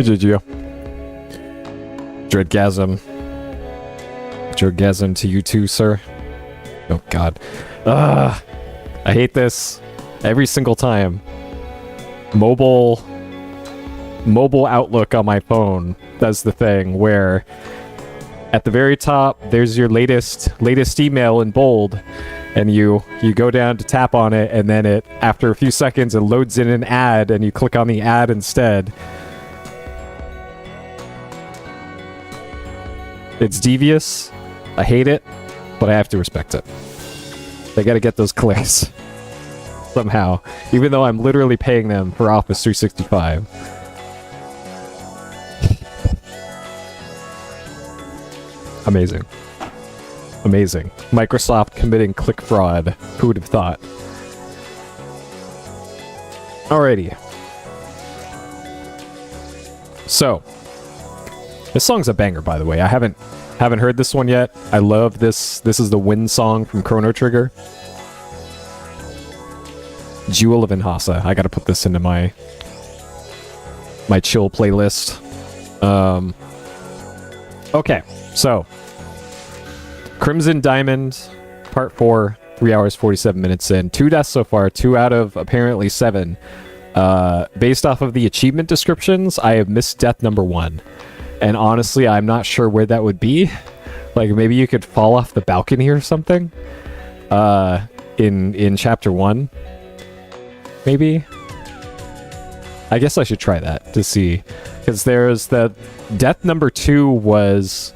GG. Dreadgasm. Dreadgasm to you too, sir. Oh god. I hate this every single time. Mobile Outlook on my phone does the thing where at the very top there's your latest email in bold, and you go down to tap on it, and then it, after a few seconds, it loads in an ad, and you click on the ad instead. It's devious. I hate it, but I have to respect it. They gotta get those clicks somehow, even though I'm literally paying them for Office 365. Amazing. Amazing. Microsoft committing click fraud. Who would have thought? Alrighty. So, this song's a banger, by the way. I haven't heard this one yet. I love this. This is the Wind song from Chrono Trigger. Jewel of Inhasa. I gotta put this into my chill playlist. Okay, so Crimson Diamond, Part 4, 3 hours, 47 minutes in. 2 deaths so far, 2 out of apparently 7. Based off of the achievement descriptions, I have missed death number 1. And honestly, I'm not sure where that would be. Like, maybe you could fall off the balcony or something? In Chapter 1? Maybe? I guess I should try that to see. Because there's the... Death number 2 was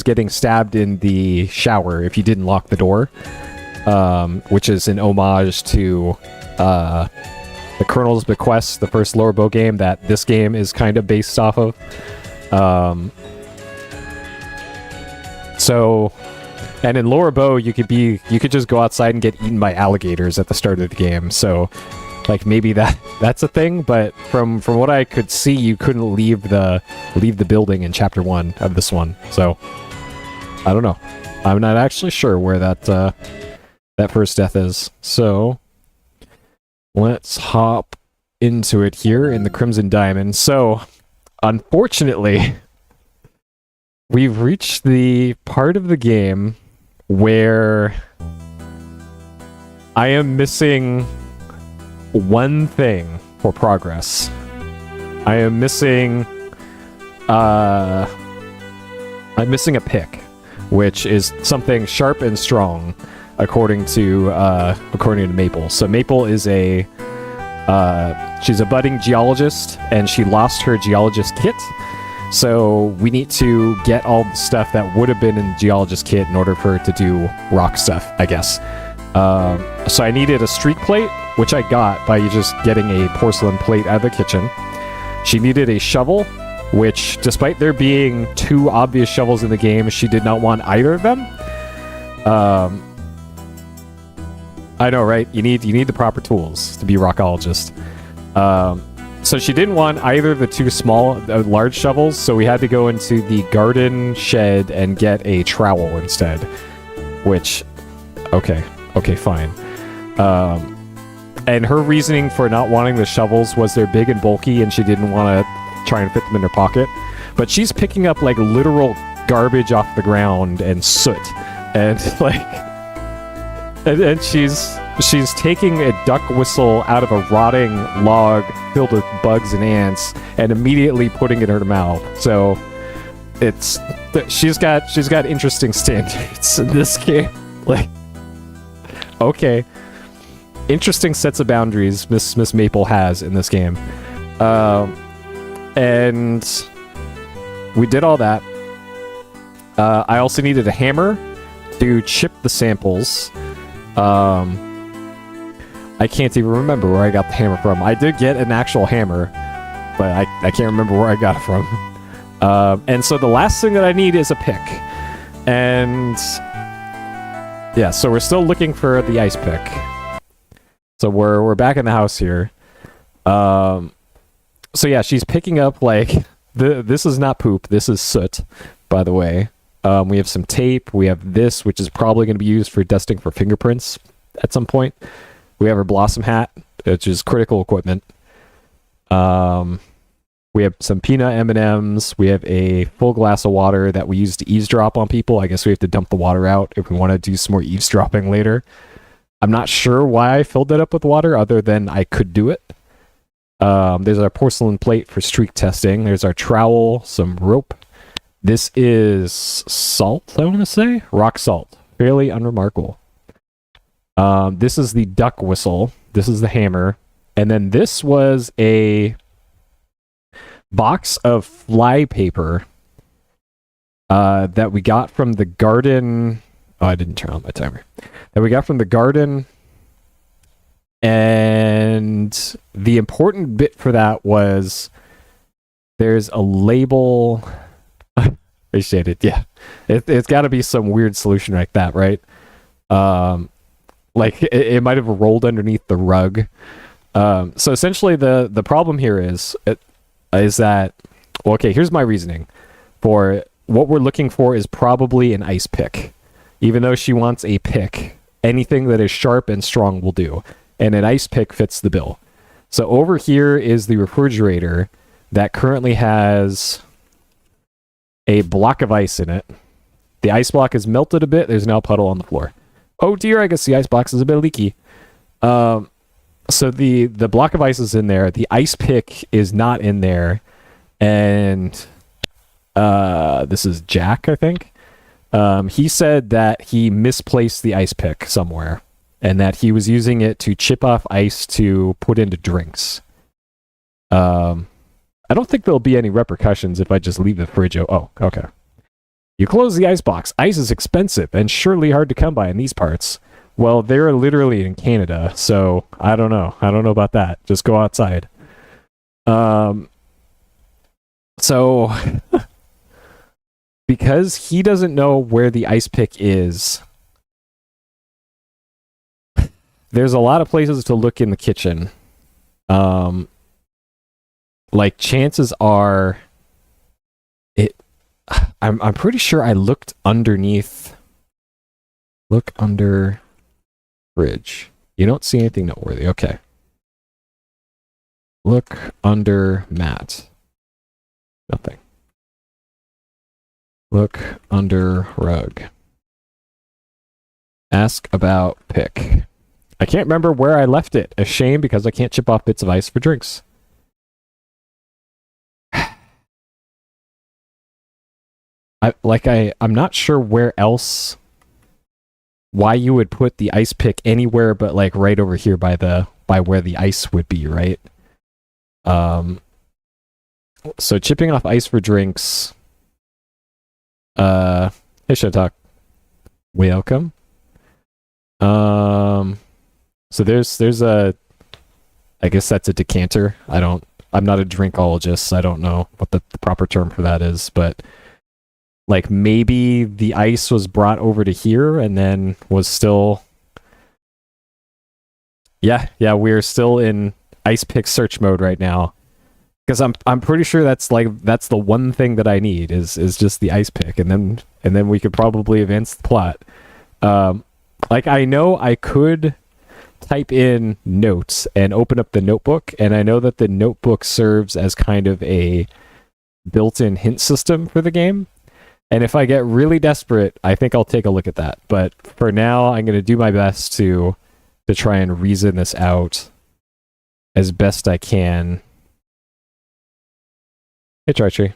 getting stabbed in the shower if you didn't lock the door. Which is an homage to the Colonel's Bequest, the first Lower Bow game that this game is kind of based off of. So, and in Lower Bow, you could just go outside and get eaten by alligators at the start of the game. So, like, maybe that's a thing. But from what I could see, you couldn't leave the building in Chapter 1 of this one. So, I don't know. I'm not actually sure where that first death is. So, let's hop into it here in the Crimson Diamond. So, unfortunately, we've reached the part of the game where I am missing one thing for progress. I am missing I'm missing a pick, which is something sharp and strong, according to Maple. So Maple is she's a budding geologist, and she lost her geologist kit. So we need to get all the stuff that would have been in the geologist kit in order for her to do rock stuff, I guess. So I needed a streak plate, which I got by just getting a porcelain plate out of the kitchen. She needed a shovel, which, despite there being 2 obvious shovels in the game, she did not want either of them. I know, right? You need the proper tools to be a rockologist. So she didn't want either of the 2 large shovels, so we had to go into the garden shed and get a trowel instead. Which, okay, fine. And her reasoning for not wanting the shovels was they're big and bulky, and she didn't want to try and fit them in her pocket. But she's picking up, like, literal garbage off the ground and soot, and like, and she's taking a duck whistle out of a rotting log filled with bugs and ants and immediately putting it in her mouth. So she's got interesting standards in this game. Like, okay, interesting sets of boundaries Miss Maple has in this game. And we did all that. I also needed a hammer to chip the samples. I can't even remember where I got the hammer from. I did get an actual hammer, but I can't remember where I got it from. And so the last thing that I need is a pick. And yeah, so we're still looking for the ice pick. So we're back in the house here. So yeah, she's picking up, like, this is not poop, this is soot, by the way. We have some tape, we have this, which is probably going to be used for dusting for fingerprints at some point. We have her blossom hat, which is critical equipment. We have some peanut M&Ms. We have a full glass of water that we use to eavesdrop on people. I guess we have to dump the water out if we want to do some more eavesdropping later. I'm not sure why I filled it up with water other than I could do it. There's our porcelain plate for streak testing. There's our trowel, some rope. This is salt, I want to say. Rock salt. Fairly unremarkable. This is the duck whistle. This is the hammer. And then this was a box of fly paper that we got from the garden. Oh, I didn't turn on my timer. That we got from the garden. And the important bit for that was there's a label. Appreciate it. Yeah. It's got to be some weird solution like that, right? Like it might have rolled underneath the rug. So essentially the problem here is that, well, okay, here's my reasoning. For what we're looking for is probably an ice pick. Even though she wants a pick, anything that is sharp and strong will do. And an ice pick fits the bill. So over here is the refrigerator that currently has a block of ice in it. The ice block is melted a bit. There's now a puddle on the floor. Oh dear, I guess the ice box is a bit leaky. So the block of ice is in there. The ice pick is not in there. And this is Jack, I think. He said that he misplaced the ice pick somewhere. And that he was using it to chip off ice to put into drinks. I don't think there'll be any repercussions if I just leave the fridge. Oh, okay. You close the ice box. Ice is expensive and surely hard to come by in these parts. Well, they're literally in Canada, so I don't know. I don't know about that. Just go outside. So, because he doesn't know where the ice pick is, there's a lot of places to look in the kitchen. Like chances are I'm pretty sure I looked underneath. Look under fridge. You don't see anything noteworthy. Okay. Look under mat. Nothing. Look under rug. Ask about pick. I can't remember where I left it. A shame because I can't chip off bits of ice for drinks. I'm not sure where else, why you would put the ice pick anywhere but like right over here by where the ice would be, right? So chipping off ice for drinks. Hey Showtalk. Welcome. So there's a, I guess that's a decanter. I'm not a drinkologist, so I don't know what the proper term for that is, but like maybe the ice was brought over to here and then was still, yeah, we're still in ice pick search mode right now. Because I'm pretty sure that's the one thing that I need is just the ice pick, and then we could probably advance the plot. Like I know I could type in notes and open up the notebook, and I know that the notebook serves as kind of a built-in hint system for the game. And if I get really desperate, I think I'll take a look at that. But for now, I'm going to do my best to try and reason this out as best I can. Hey, Trichy.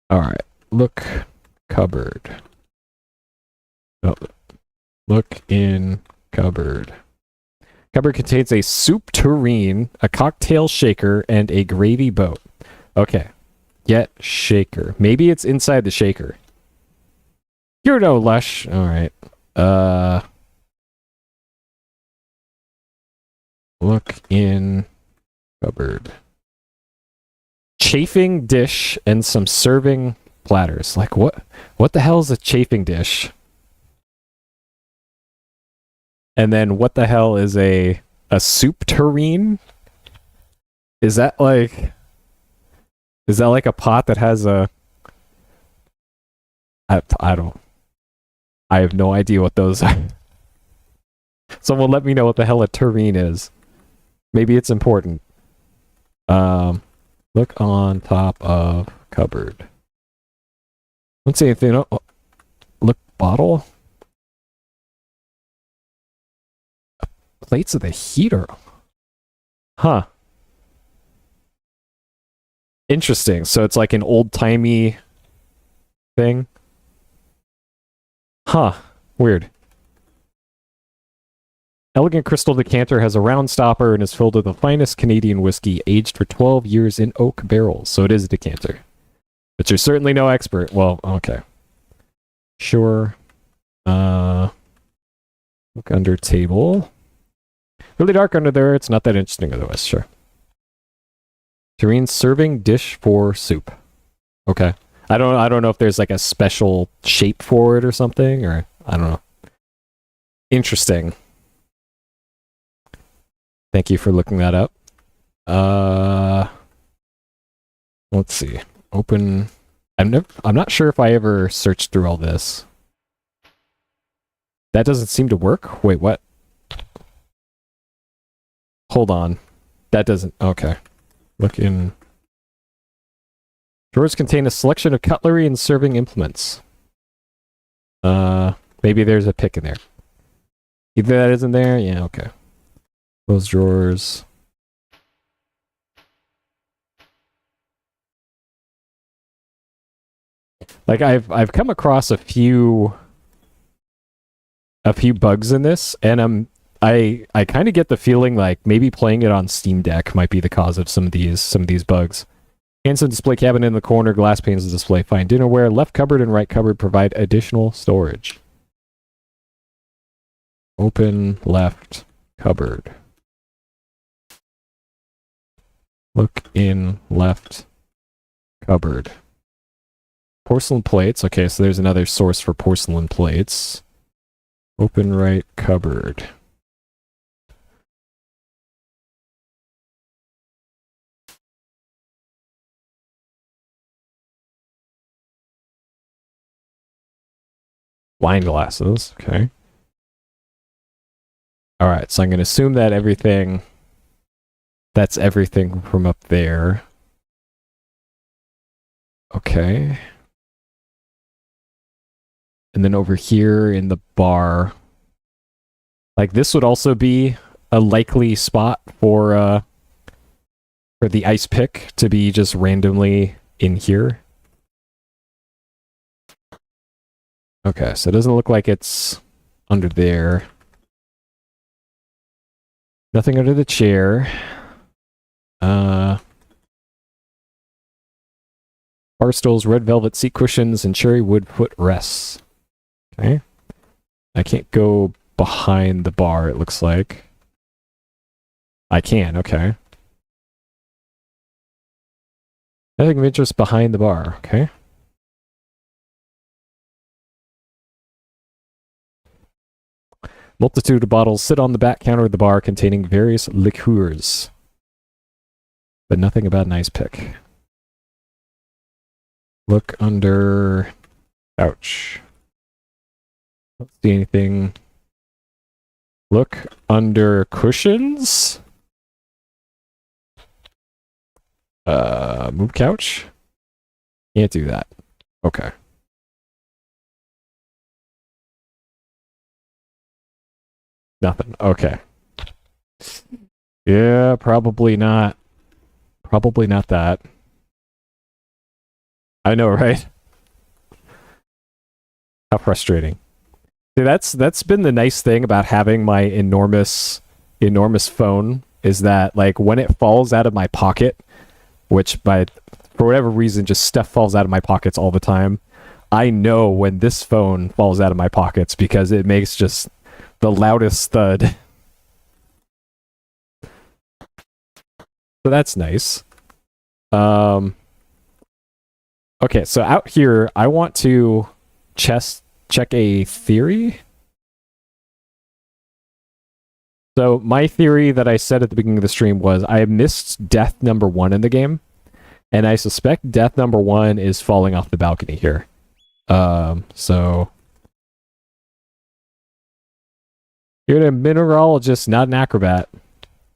All right. Look cupboard. Oh, look in cupboard. Cupboard contains a soup tureen, a cocktail shaker, and a gravy boat. Okay. Get shaker. Maybe it's inside the shaker. You're no lush. All right. Look in cupboard. Chafing dish and some serving platters. Like what the hell is a chafing dish? And then what the hell is a soup tureen? Is that like a pot that has a... I have no idea what those are. Someone let me know what the hell a tureen is. Maybe it's important. Look on top of cupboard. Let's see anything. Oh, look, bottle. Plates of the heater. Huh. Interesting. So it's like an old-timey thing. Huh. Weird. Elegant crystal decanter has a round stopper and is filled with the finest Canadian whiskey aged for 12 years in oak barrels. So it is a decanter. But you're certainly no expert. Well, okay. Sure. Look under table. Really dark under there. It's not that interesting otherwise. Sure. Terrain serving dish for soup. Okay. I don't know if there's like a special shape for it or something, or I don't know. Interesting. Thank you for looking that up. Let's see. Open. I'm not sure if I ever searched through all this. That doesn't seem to work. Wait, what? Hold on. That doesn't. Okay. Look in. Drawers contain a selection of cutlery and serving implements. Maybe there's a pick in there. Either that isn't there. Yeah. Okay. Those drawers. Like I've come across a few bugs in this, and I kind of get the feeling like maybe playing it on Steam Deck might be the cause of some of these bugs. Handsome display cabinet in the corner, glass panes to display fine dinnerware. Left cupboard and right cupboard provide additional storage. Open left cupboard. Look in left cupboard. Porcelain plates. Okay, so there's another source for porcelain plates. Open right cupboard. Wine glasses. Okay. All right, so I'm going to assume that that's everything from up there. Okay. And then over here in the bar, like this would also be a likely spot for the ice pick to be just randomly in here. Okay, so it doesn't look like it's under there. Nothing under the chair. Bar stools, red velvet seat cushions, and cherry wood footrests. Okay. I can't go behind the bar, it looks like. I can, okay. Nothing of interest behind the bar, okay. Multitude of bottles sit on the back counter of the bar containing various liqueurs. But nothing about an ice pick. Look under couch. Don't see anything. Look under cushions. Move couch. Can't do that. Okay. Nothing. Okay. Yeah, probably not. Probably not that. I know, right? How frustrating. See, that's been the nice thing about having my enormous phone, is that like when it falls out of my pocket, which for whatever reason just stuff falls out of my pockets all the time, I know when this phone falls out of my pockets because it makes just the loudest thud. So that's nice. Okay, so out here, I want to check a theory. So my theory that I said at the beginning of the stream was I missed death number 1 in the game, and I suspect death number 1 is falling off the balcony here. So you're a mineralogist, not an acrobat.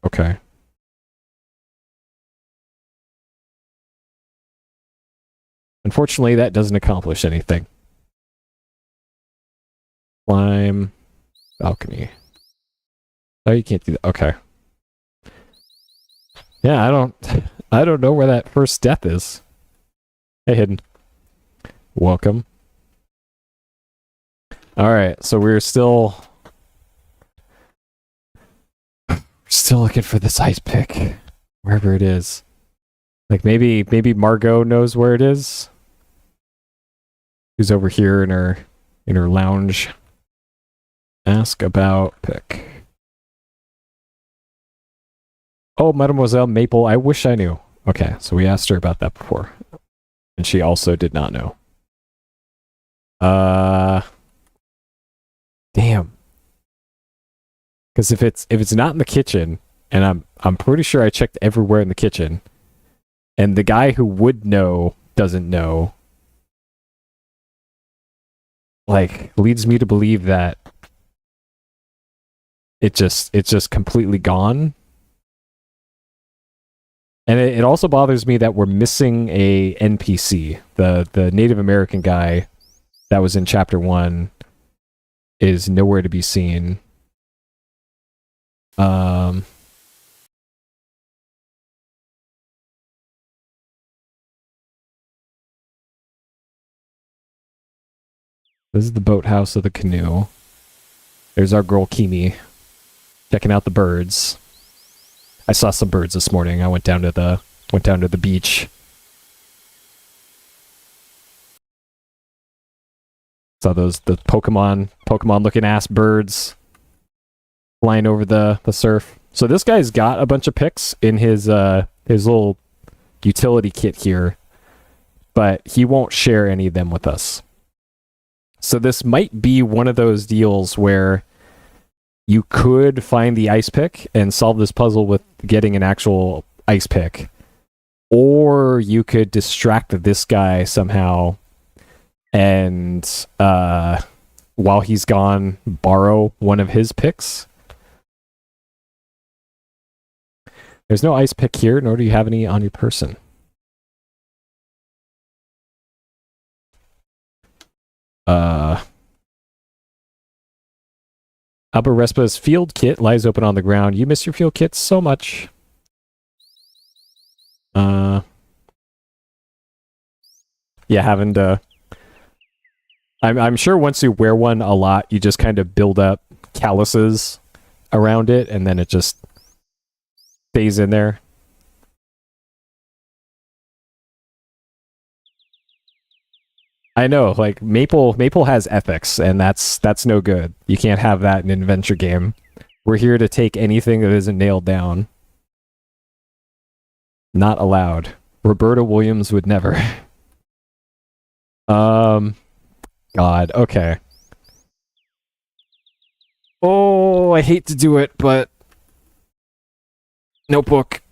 Okay. Unfortunately, that doesn't accomplish anything. Climb balcony. Oh, you can't do that. Okay. Yeah, I don't know where that first death is. Hey, Hidden. Welcome. Alright, so we're still looking for this ice pick. Wherever it is. Like maybe Margot knows where it is. Who's over here in her lounge. Ask about pick. Oh, Mademoiselle Maple, I wish I knew. Okay, so we asked her about that before. And she also did not know. Damn. Because if it's not in the kitchen, and I'm pretty sure I checked everywhere in the kitchen, and the guy who would know doesn't know, like, leads me to believe that it's just completely gone. And it also bothers me that we're missing a NPC. The Native American guy that was in chapter 1 is nowhere to be seen. This is the boathouse of the canoe. There's our girl Kimi checking out the birds. I saw some birds this morning. I went down to the beach. Saw the Pokemon looking ass birds flying over the surf. So this guy's got a bunch of picks in his little utility kit here, but he won't share any of them with us. So this might be one of those deals where you could find the ice pick and solve this puzzle with getting an actual ice pick, or you could distract this guy somehow and while he's gone, borrow one of his picks. There's no ice pick here, nor do you have any on your person. Albarespa's field kit lies open on the ground. You miss your field kit so much. Yeah, having to... I'm sure once you wear one a lot, you just kind of build up calluses around it, and then it just stays in there. I know, like Maple has ethics, and that's no good. You can't have that in an adventure game. We're here to take anything that isn't nailed down. Not allowed. Roberta Williams would never. God, okay. Oh, I hate to do it, but notebook.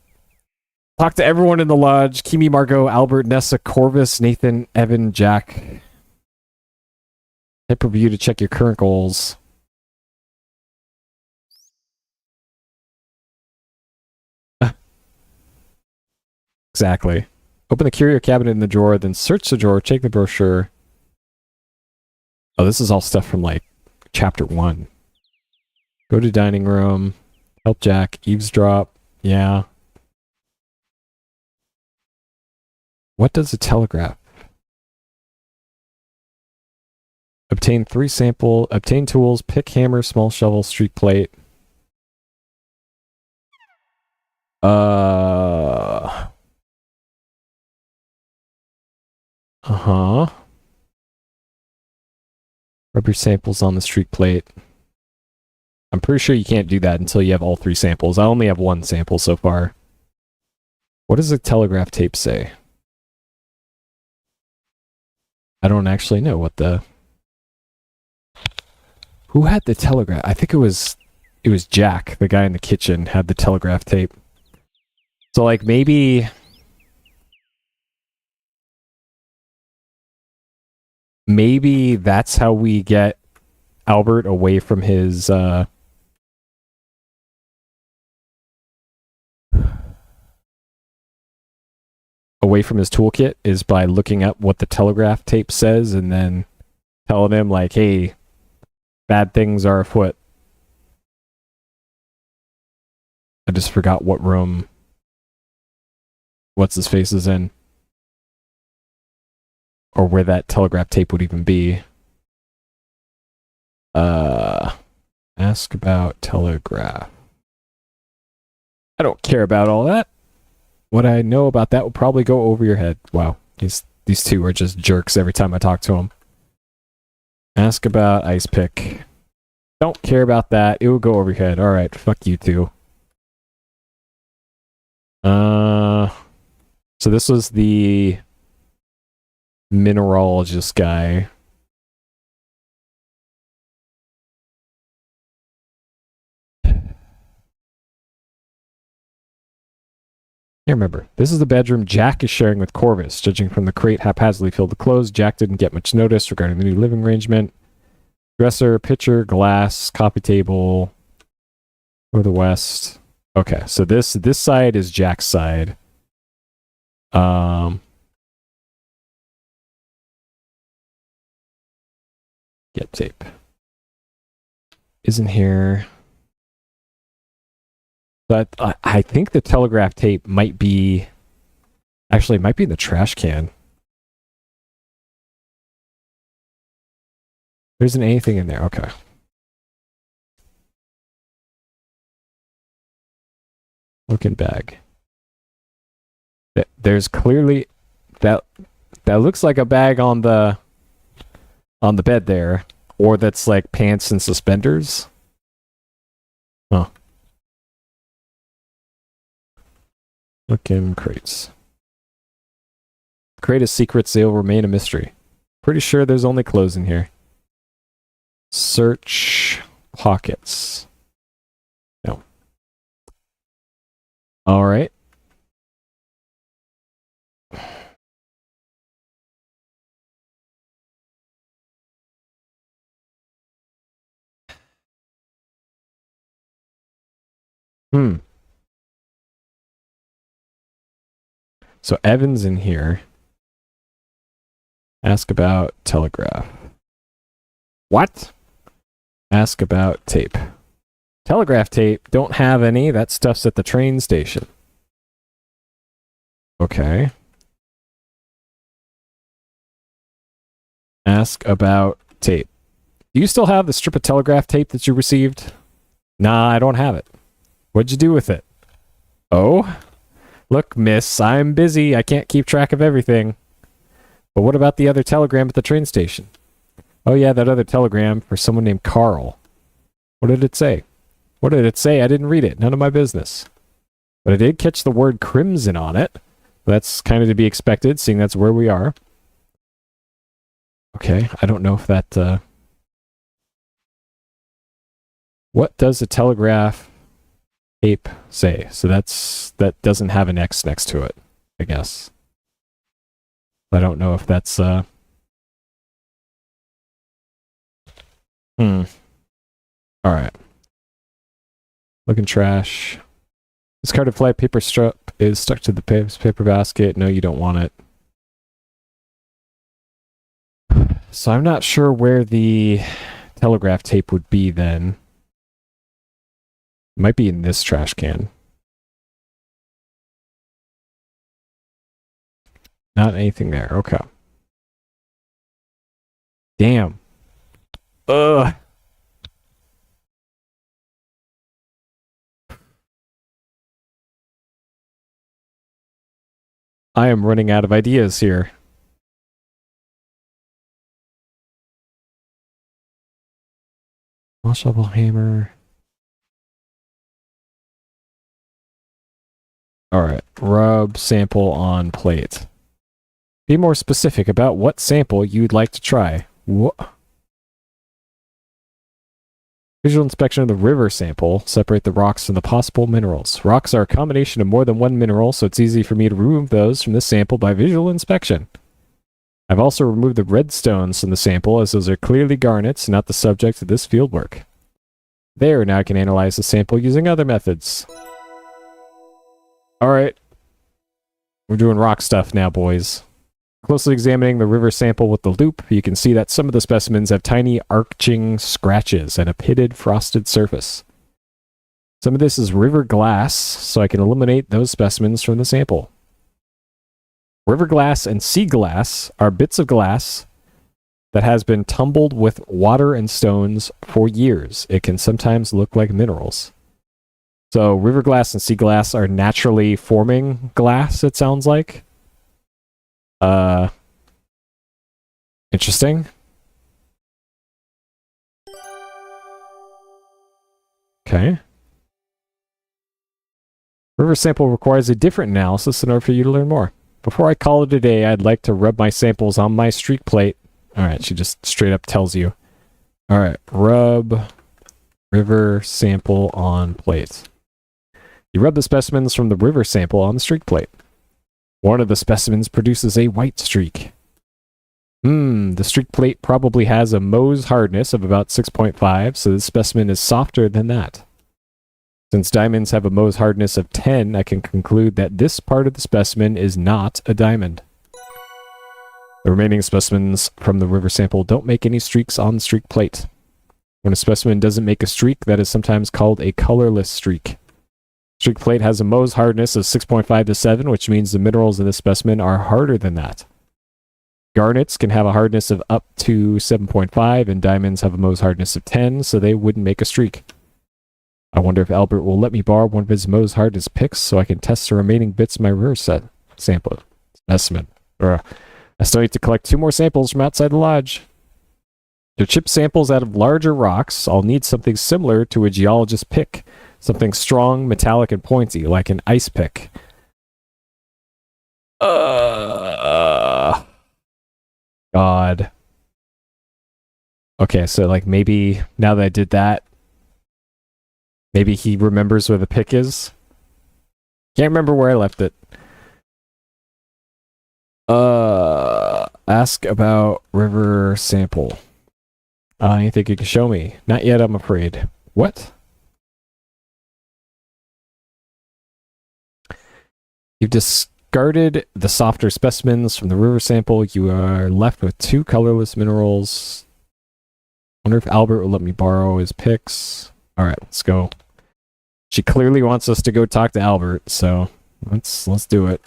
Talk to everyone in the lodge. Kimi, Margot, Albert, Nessa, Corvus, Nathan, Evan, Jack. Type review to check your current goals. Exactly. Open the curio cabinet in the drawer, then search the drawer, check the brochure. Oh, this is all stuff from, like, chapter 1. Go to dining room. Help Jack. Eavesdrop. Yeah. What does a telegraph? Obtain 3 sample. Obtain tools. Pick hammer, small shovel, street plate. Uh-huh. Rub your samples on the streak plate. I'm pretty sure you can't do that until you have all 3 samples. I only have 1 sample so far. What does the telegraph tape say? I don't actually know what the... Who had the telegraph? I think it was Jack, the guy in the kitchen, had the telegraph tape. So, like, maybe... Maybe that's how we get Albert away from his, away from his toolkit is by looking up what the telegraph tape says and then telling him, like, hey, bad things are afoot. I just forgot what room what's his face is in. Or where that telegraph tape would even be. Ask about telegraph. I don't care about all that. What I know about that will probably go over your head. Wow, these two are just jerks every time I talk to them. Ask about ice pick. Don't care about that. It will go over your head. All right, fuck you two. So this was the mineralogist guy. I remember. This is the bedroom Jack is sharing with Corvus. Judging from the crate haphazardly filled with clothes, Jack didn't get much notice regarding the new living arrangement. Dresser, pitcher, glass, coffee table. Or the west. Okay, so this side is Jack's side. Get tape. Isn't here. But I think the telegraph tape might be... Actually, it might be in the trash can. There isn't anything in there. Okay. Looking bag. There's clearly... That looks like a bag on the bed there. Or that's like pants and suspenders. Huh. Look in crates. Crate of secrets, they'll remain a mystery. Pretty sure there's only clothes in here. Search pockets. No. Alright. So Evan's in here. Ask about telegraph. What? Ask about tape. Telegraph tape, don't have any. That stuff's at the train station. Okay. Ask about tape. Do you still have the strip of telegraph tape that you received? Nah, I don't have it. What'd you do with it? Oh? Look, miss, I'm busy. I can't keep track of everything. But what about the other telegram at the train station? Oh yeah, that other telegram for someone named Carl. What did it say? What did it say? I didn't read it. None of my business. But I did catch the word crimson on it. That's kind of to be expected, seeing that's where we are. Okay, I don't know if that... What does a telegraph tape say? So that doesn't have an X next to it, I guess. I don't know if that's Alright. Looking trash. This carded flight paper strip is stuck to the paper basket. No, you don't want it. So I'm not sure where the telegraph tape would be then. It might be in this trash can. Not anything there. Okay. Damn. Ugh. I am running out of ideas here. Shovel hammer. Alright. Rub sample on plate. Be more specific about what sample you'd like to try. What? Visual inspection of the river sample. Separate the rocks from the possible minerals. Rocks are a combination of more than one mineral, so it's easy for me to remove those from this sample by visual inspection. I've also removed the red stones from the sample, as those are clearly garnets, not the subject of this field work. There, now I can analyze the sample using other methods. Alright. We're doing rock stuff now, boys. Closely examining the river sample with the loop, you can see that some of the specimens have tiny arching scratches and a pitted frosted surface. Some of this is river glass, so I can eliminate those specimens from the sample. River glass and sea glass are bits of glass that has been tumbled with water and stones for years. It can sometimes look like minerals. So river glass and sea glass are naturally forming glass, it sounds like. Interesting. Okay. River sample requires a different analysis in order for you to learn more. Before I call it a day, I'd like to rub my samples on my streak plate. Alright, she just straight up tells you. Alright, rub river sample on plate. You rub the specimens from the river sample on the streak plate. One of the specimens produces a white streak. The streak plate probably has a Mohs hardness of about 6.5, so this specimen is softer than that. Since diamonds have a Mohs hardness of 10, I can conclude that this part of the specimen is not a diamond. The remaining specimens from the river sample don't make any streaks on the streak plate. When a specimen doesn't make a streak, that is sometimes called a colorless streak. Streak plate has a Mohs hardness of 6.5 to 7, which means the minerals in this specimen are harder than that. Garnets can have a hardness of up to 7.5, and diamonds have a Mohs hardness of 10, so they wouldn't make a streak. I wonder if Albert will let me borrow one of his Mohs hardness picks so I can test the remaining bits of my river set sample specimen. I still need to collect 2 more samples from outside the lodge. To chip samples out of larger rocks, I'll need something similar to a geologist's pick. Something strong, metallic, and pointy, like an ice pick. God. Okay, so like maybe now that I did that, maybe he remembers where the pick is. Can't remember where I left it. Ask about river sample. Anything you can show me? Not yet, I'm afraid. What? You've discarded the softer specimens from the river sample. You are left with 2 colorless minerals. Wonder if Albert will let me borrow his picks. Alright, let's go. She clearly wants us to go talk to Albert, so let's do it.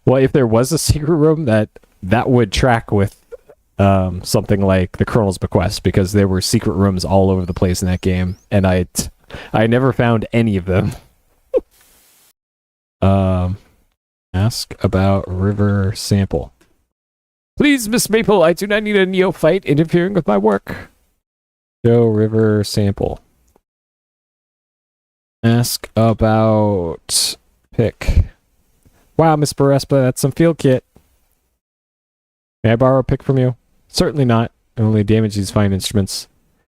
Well, if there was a secret room, that would track with something like the Colonel's Bequest, because there were secret rooms all over the place in that game, and I never found any of them. Ask about river sample. Please, Miss Maple, I do not need a neophyte interfering with my work. Show river sample. Ask about pick. Wow, Miss Barespa, that's some field kit. May I borrow a pick from you? Certainly not. I only damage these fine instruments.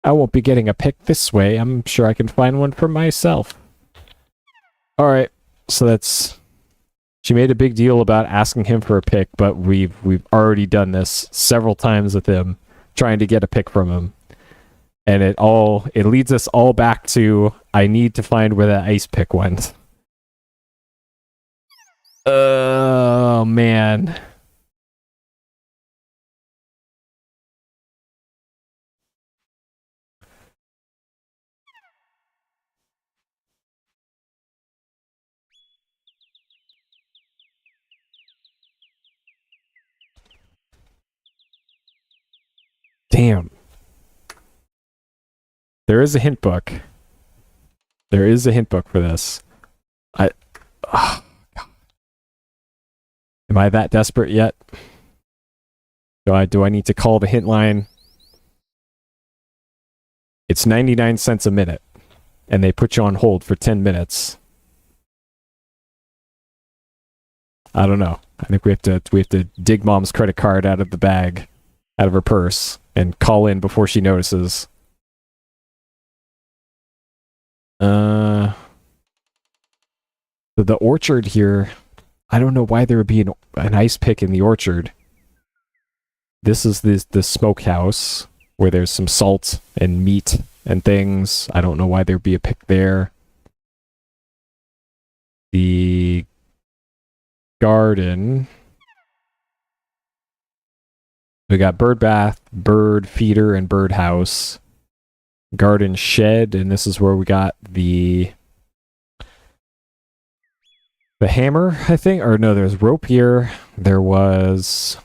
I won't be getting a pick this way. I'm sure I can find one for myself. Alright, so that's... She made a big deal about asking him for a pick, but we've already done this several times with him, trying to get a pick from him. And it leads us all back to, I need to find where that ice pick went. Oh, man. Damn. There is a hint book. There is a hint book for this. Am I that desperate yet? Do I need to call the hint line? It's 99 cents a minute, and they put you on hold for 10 minutes. I don't know. I think we have to dig Mom's credit card out of the bag, out of her purse, and call in before she notices. The orchard here, I don't know why there would be an ice pick in the orchard. This is the smokehouse where there's some salt and meat and things. I don't know why there'd be a pick there. the garden. We got bird bath, bird feeder, and bird house. Garden shed, and this is where we got the hammer, I think. Or no, there's rope here. There was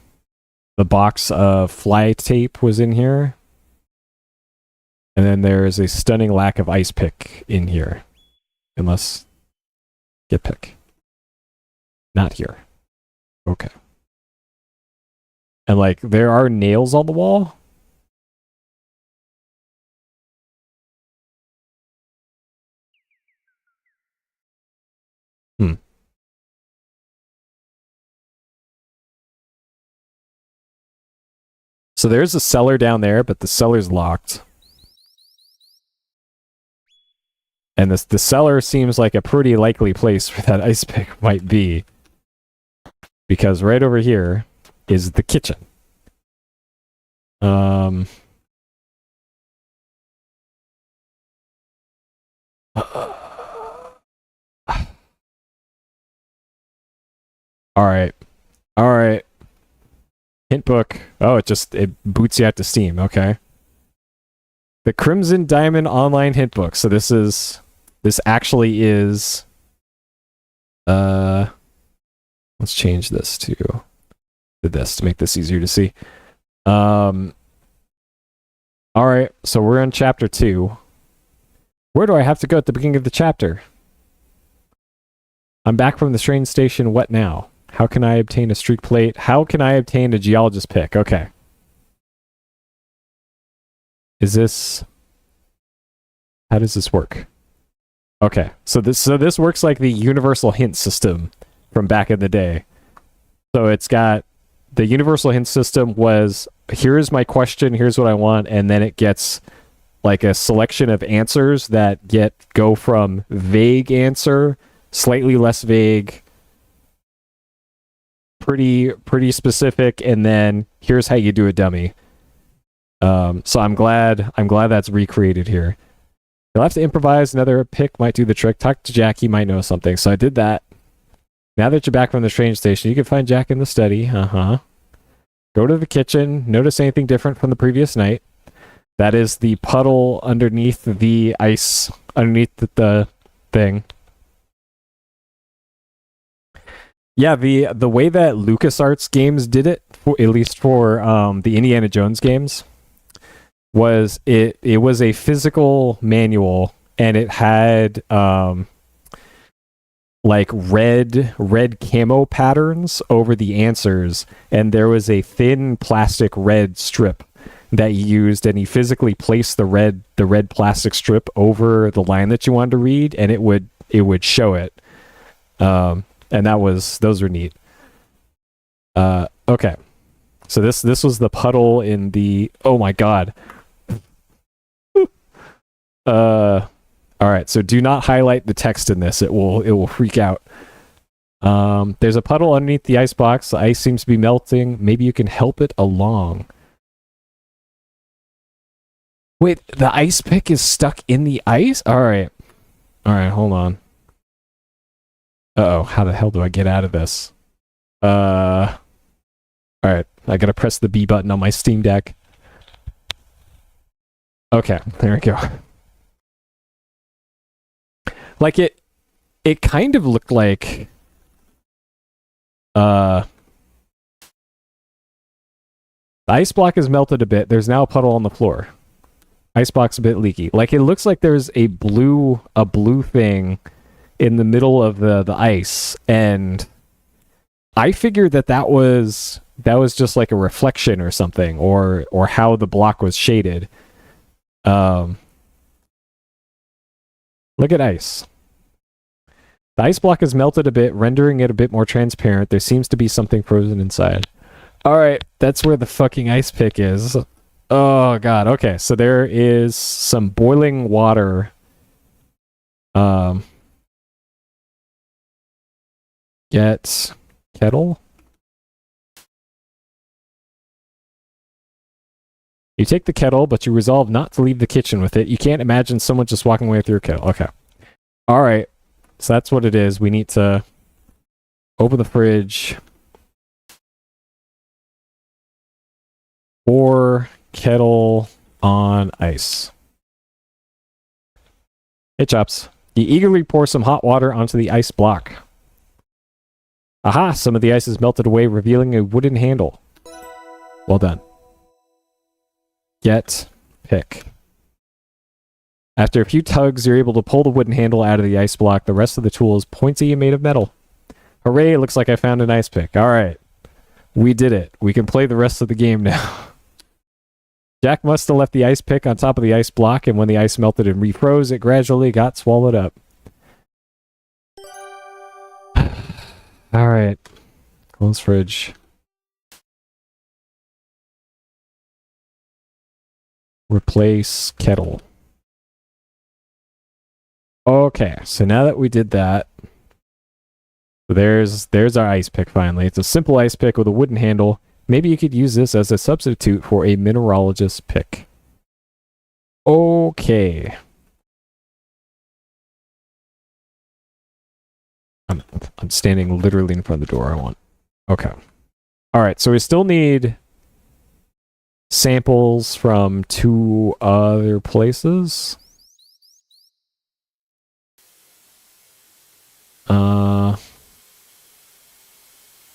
the box of fly tape was in here. And then there's a stunning lack of ice pick in here. Unless get pick. Not here. Okay. And like there are nails on the wall. So there's a cellar down there, but the cellar's locked. And the cellar seems like a pretty likely place where that ice pick might be. Because right over here is the kitchen. Alright. Alright. Hint book. Oh, it boots you out to Steam. Okay. The Crimson Diamond Online Hint Book. So this actually is let's change this to this to make this easier to see. Alright, so we're in chapter 2. Where do I have to go at the beginning of the chapter? I'm back from the train station. What now? How can I obtain a streak plate? How can I obtain a geologist pick? Okay. Is this... How does this work? Okay, so this works like the universal hint system from back in the day. So it's got... The universal hint system was, here's my question, here's what I want, and then it gets like a selection of answers that go from vague answer, slightly less vague, pretty specific, and then here's how you do a dummy. So I'm glad that's recreated here. You'll have to improvise. Another pick might do the trick. Talk to Jack, he might know something. So I did that. Now that you're back from the train station, you can find Jack in the study. Go to the kitchen. Notice anything different from the previous night. That is the puddle underneath the ice, underneath the thing. Yeah, the way that LucasArts games did it, at least for the Indiana Jones games, was it was a physical manual, and it had like red camo patterns over the answers, and there was a thin plastic red strip that you used, and you physically placed the red plastic strip over the line that you wanted to read, and it would show it. And those were neat. Okay. So this was the puddle in the... Oh my god. Alright, so do not highlight the text in this. It will freak out. There's a puddle underneath the ice box. The ice seems to be melting. Maybe you can help it along. Wait, the ice pick is stuck in the ice? Alright. Alright, hold on. Uh-oh, how the hell do I get out of this? Alright, I gotta press the B button on my Steam Deck. Okay, there we go. Like it kind of looked like the ice block is melted a bit. There's now a puddle on the floor. Ice block's a bit leaky. Like it looks like there's a blue thing in the middle of the ice, and I figured that was just like a reflection or something, or how the block was shaded. Look at ice. The ice block is melted a bit, rendering it a bit more transparent. There seems to be something frozen inside. Alright, that's where the fucking ice pick is. Oh god, okay, so there is some boiling water. Get kettle. You take the kettle, but you resolve not to leave the kitchen with it. You can't imagine someone just walking away with your kettle. Okay. Alright. so that's what it is. We need to open the fridge. Pour kettle on ice. Hey, Chops. You eagerly pour some hot water onto the ice block. Aha! Some of the ice is melted away, revealing a wooden handle. Well done. Get pick. After a few tugs, you're able to pull the wooden handle out of the ice block. The rest of the tool is pointy and made of metal. Hooray, it looks like I found an ice pick. Alright. We did it. We can play the rest of the game now. Jack must have left the ice pick on top of the ice block, and when the ice melted and refroze, it gradually got swallowed up. Alright. Close fridge. Replace kettle. Okay, so now that we did that, there's our ice pick finally. It's a simple ice pick with a wooden handle. Maybe you could use this as a substitute for a mineralogist pick. Okay. I'm standing literally in front of the door. I want. Okay. All right, so we still need samples from 2 other places.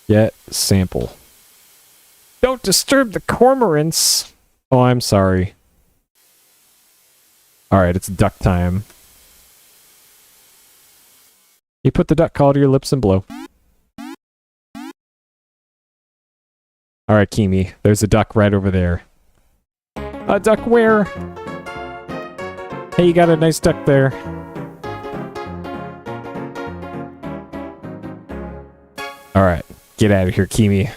Get sample. Don't disturb the cormorants. Oh, I'm sorry. Alright, it's duck time. You put the duck call to your lips and blow. Alright, Kimi. There's a duck right over there. A duck where? Hey, you got a nice duck there. Alright, get out of here, Kimi.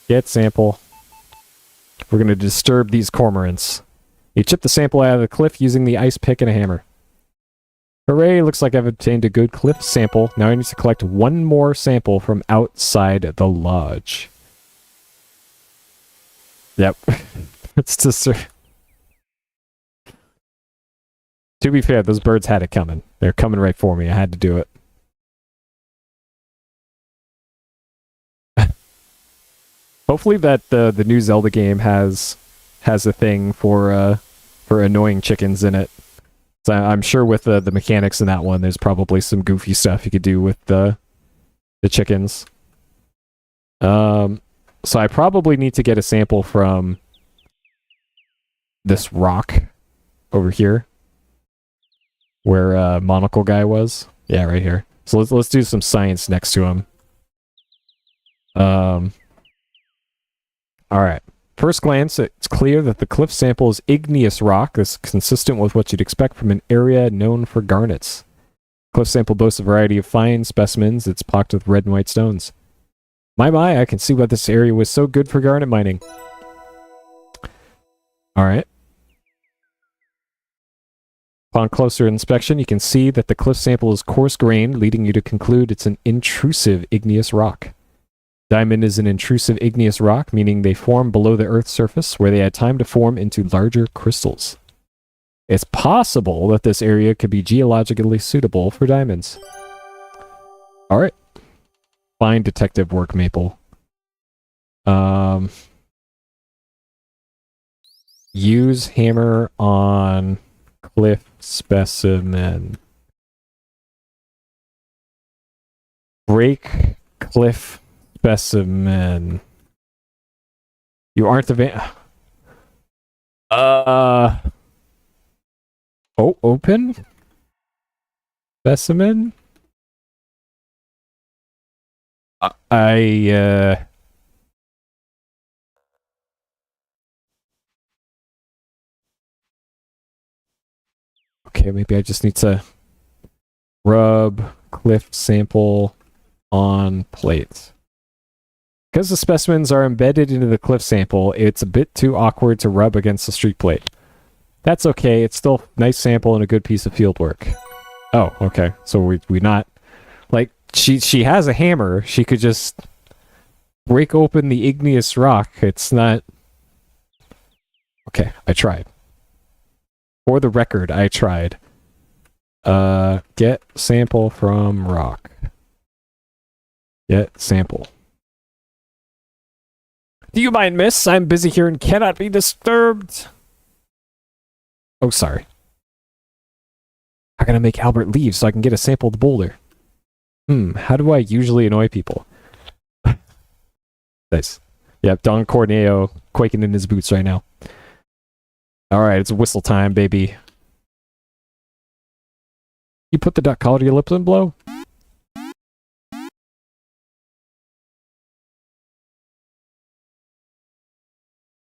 Get sample. We're going to disturb these cormorants. You chip the sample out of the cliff using the ice pick and a hammer. Hooray, looks like I've obtained a good cliff sample. Now I need to collect 1 more sample from outside the lodge. Yep. It's just... To be fair, those birds had it coming. They're coming right for me. I had to do it. Hopefully that the new Zelda game has a thing for annoying chickens in it. So I'm sure with the mechanics in that one, there's probably some goofy stuff you could do with the chickens. So I probably need to get a sample from this rock over here, where Monocle Guy was. Yeah, right here. So let's do some science next to him. Alright. First glance, it's clear that the cliff sample is igneous rock. This is consistent with what you'd expect from an area known for garnets. Cliff sample boasts a variety of fine specimens. It's pocked with red and white stones. My, I can see why this area was so good for garnet mining. Alright. Upon closer inspection, you can see that the cliff sample is coarse-grained, leading you to conclude it's an intrusive igneous rock. Diamond is an intrusive igneous rock, meaning they form below the Earth's surface, where they had time to form into larger crystals. It's possible that this area could be geologically suitable for diamonds. Alright. Fine detective work, Maple. Use hammer on cliff specimen. Break cliff specimen. You aren't the Oh, open? Specimen? Okay, maybe I just need to rub cliff sample on plate. Because the specimens are embedded into the cliff sample, it's a bit too awkward to rub against the street plate. That's okay, it's still a nice sample and a good piece of field work. Oh, okay. So we not... Like, she has a hammer, she could just break open the igneous rock. It's not... Okay, I tried. For the record, I tried. Get sample from rock. Get sample. Do you mind, miss? I'm busy here and cannot be disturbed. Oh, sorry. I gotta make Albert leave so I can get a sample of the boulder. How do I usually annoy people? Nice. Yep, Don Corneo quaking in his boots right now. Alright, it's whistle time, baby. You put the duck collar to your lips and blow?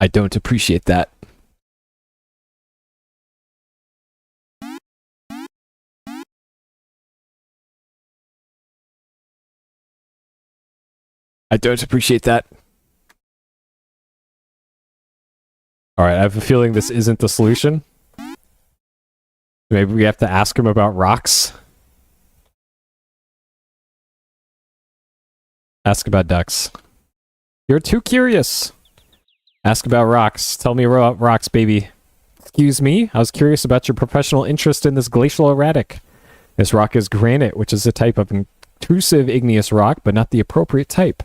I don't appreciate that. I don't appreciate that. Alright, I have a feeling this isn't the solution. Maybe we have to ask him about rocks. Ask about ducks. You're too curious. Ask about rocks. Tell me about rocks, baby. Excuse me? I was curious about your professional interest in this glacial erratic. This rock is granite, which is a type of intrusive igneous rock, but not the appropriate type.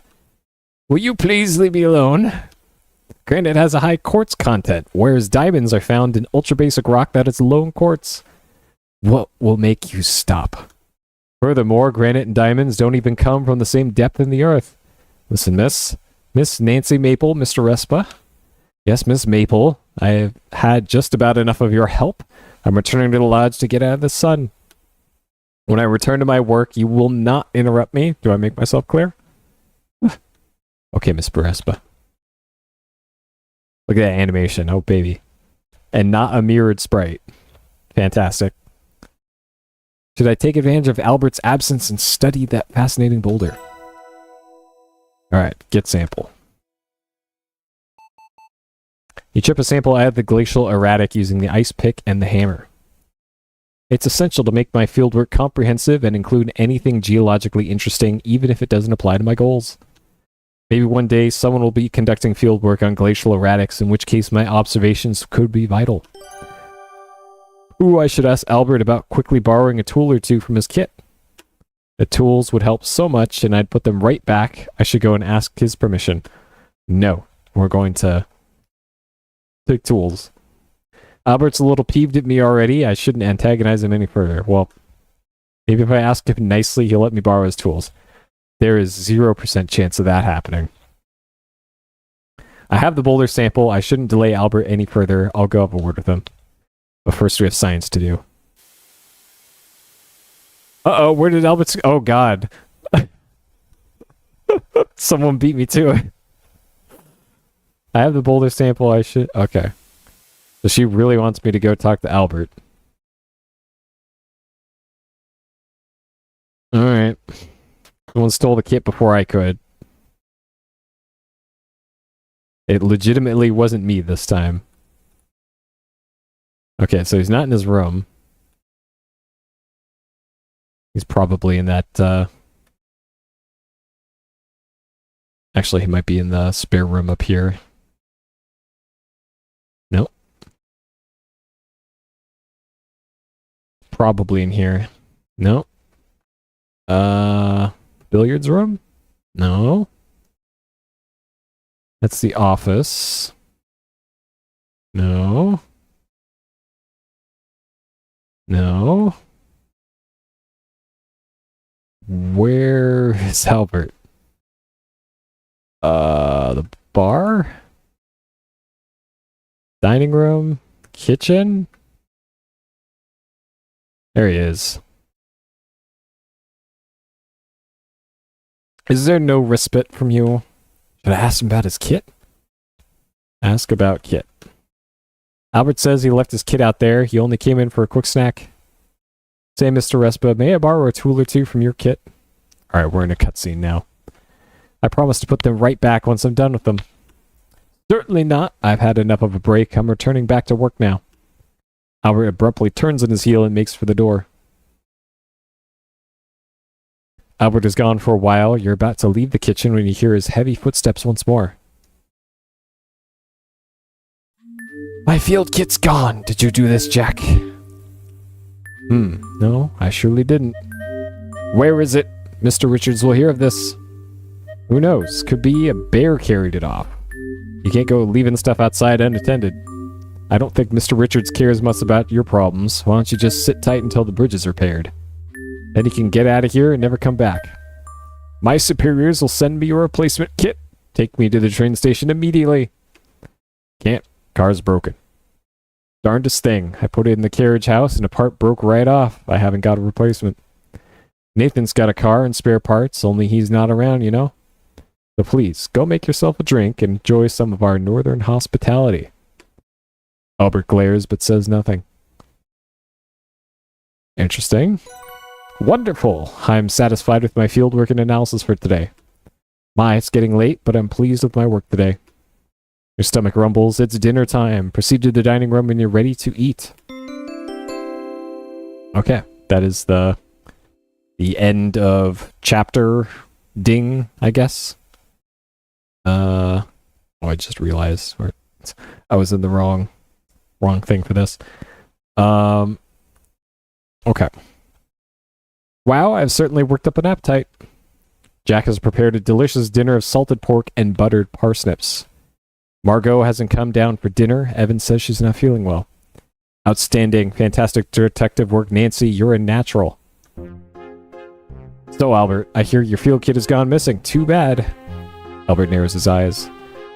Will you please leave me alone? Granite has a high quartz content, whereas diamonds are found in ultra-basic rock that is low in quartz. What will make you stop? Furthermore, granite and diamonds don't even come from the same depth in the earth. Listen, Miss Nancy Maple, Mr. Respa. Yes, Miss Maple, I have had just about enough of your help. I'm returning to the lodge to get out of the sun. When I return to my work, you will not interrupt me. Do I make myself clear? Okay, Miss Respa. Look at that animation. Oh, baby. And not a mirrored sprite. Fantastic. Should I take advantage of Albert's absence and study that fascinating boulder? Alright, get sample. You chip a sample out of the glacial erratic using the ice pick and the hammer. It's essential to make my fieldwork comprehensive and include anything geologically interesting, even if it doesn't apply to my goals. Maybe one day someone will be conducting fieldwork on glacial erratics, in which case my observations could be vital. Ooh, I should ask Albert about quickly borrowing a tool or two from his kit. The tools would help so much, and I'd put them right back. I should go and ask his permission. No, we're going to take tools. Albert's a little peeved at me already. I shouldn't antagonize him any further. Well, maybe if I ask him nicely, he'll let me borrow his tools. There is 0% chance of that happening. I have the boulder sample. I shouldn't delay Albert any further. I'll go have a word with him. But first we have science to do. Uh-oh, where did Albert... Oh, God. Someone beat me to it. I have the boulder sample. I should... Okay. So she really wants me to go talk to Albert. Alright. Someone stole the kit before I could. It legitimately wasn't me this time. Okay, so he's not in his room. He's probably in that, Actually, he might be in the spare room up here. Nope. Probably in here. Nope. Billiards room? No. That's the office. No. No. Where is Albert? The bar? Dining room? Kitchen? There he is. Is there no respite from you? Should I ask him about his kit? Ask about kit. Albert says he left his kit out there. He only came in for a quick snack. Say, Mr. Respa, may I borrow a tool or two from your kit? Alright, we're in a cutscene now. I promise to put them right back once I'm done with them. Certainly not. I've had enough of a break. I'm returning back to work now. Albert abruptly turns on his heel and makes for the door. Albert is gone for a while. You're about to leave the kitchen when you hear his heavy footsteps once more. My field kit's gone. Did you do this, Jack? No, I surely didn't. Where is it? Mr. Richards will hear of this. Who knows? Could be a bear carried it off. You can't go leaving stuff outside unattended. I don't think Mr. Richards cares much about your problems. Why don't you just sit tight until the bridge is repaired? Then you can get out of here and never come back. My superiors will send me a replacement kit. Take me to the train station immediately. Can't. Car's broken. Darndest thing. I put it in the carriage house and a part broke right off. I haven't got a replacement. Nathan's got a car and spare parts, only he's not around, you know? So please, go make yourself a drink and enjoy some of our northern hospitality. Albert glares but says nothing. Interesting. Wonderful. I'm satisfied with my fieldwork and analysis for today. It's getting late, but I'm pleased with my work today. Your stomach rumbles. It's dinner time. Proceed to the dining room when you're ready to eat. Okay, that is the end of chapter ding, I guess. I just realized I was in the wrong thing for this. Okay. Wow, I've certainly worked up an appetite. Jack has prepared a delicious dinner of salted pork and buttered parsnips. Margot hasn't come down for dinner. Evan says she's not feeling well. Outstanding. Fantastic detective work, Nancy. You're a natural. So, Albert, I hear your field kit has gone missing. Too bad. Albert narrows his eyes.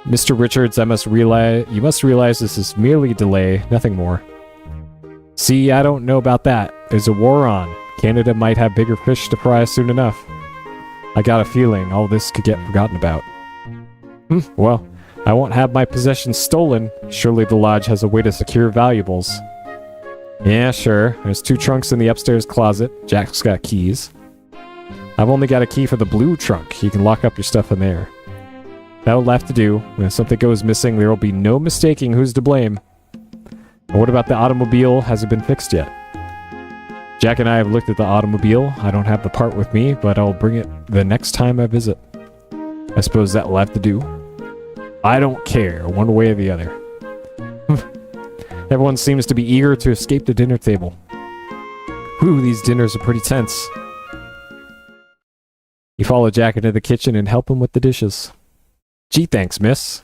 Mr. Richards, you must realize this is merely a delay, nothing more. See, I don't know about that. There's a war on. Canada might have bigger fish to fry soon enough. I got a feeling all this could get forgotten about. Well, I won't have my possessions stolen. Surely the lodge has a way to secure valuables. Yeah, sure. There's 2 trunks in the upstairs closet. Jack's got keys. I've only got a key for the blue trunk. You can lock up your stuff in there. That'll have to do. When something goes missing, there will be no mistaking who's to blame. And what about the automobile? Has it been fixed yet? Jack and I have looked at the automobile. I don't have the part with me, but I'll bring it the next time I visit. I suppose that will have to do. I don't care, one way or the other. Everyone seems to be eager to escape the dinner table. Whew, these dinners are pretty tense. You follow Jack into the kitchen and help him with the dishes. Gee, thanks, miss.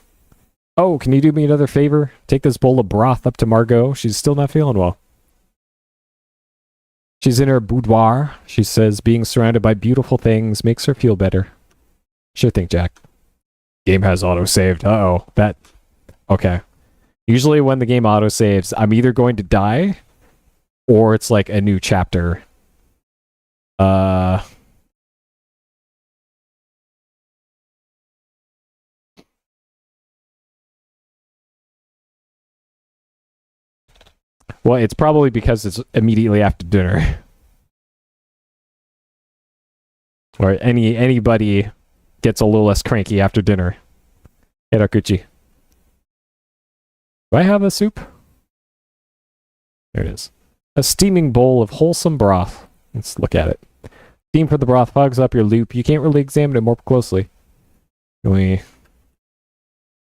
Oh, can you do me another favor? Take this bowl of broth up to Margot. She's still not feeling well. She's in her boudoir. She says being surrounded by beautiful things makes her feel better. Sure thing, Jack. Game has auto-saved. Uh-oh. Okay. Usually when the game auto-saves, I'm either going to die, or it's like a new chapter. Well, it's probably because it's immediately after dinner. Or anybody gets a little less cranky after dinner. Hey, Rakuchi. Do I have a soup? There it is. A steaming bowl of wholesome broth. Let's look at it. Steam from the broth fogs up your loop. You can't really examine it more closely. Can we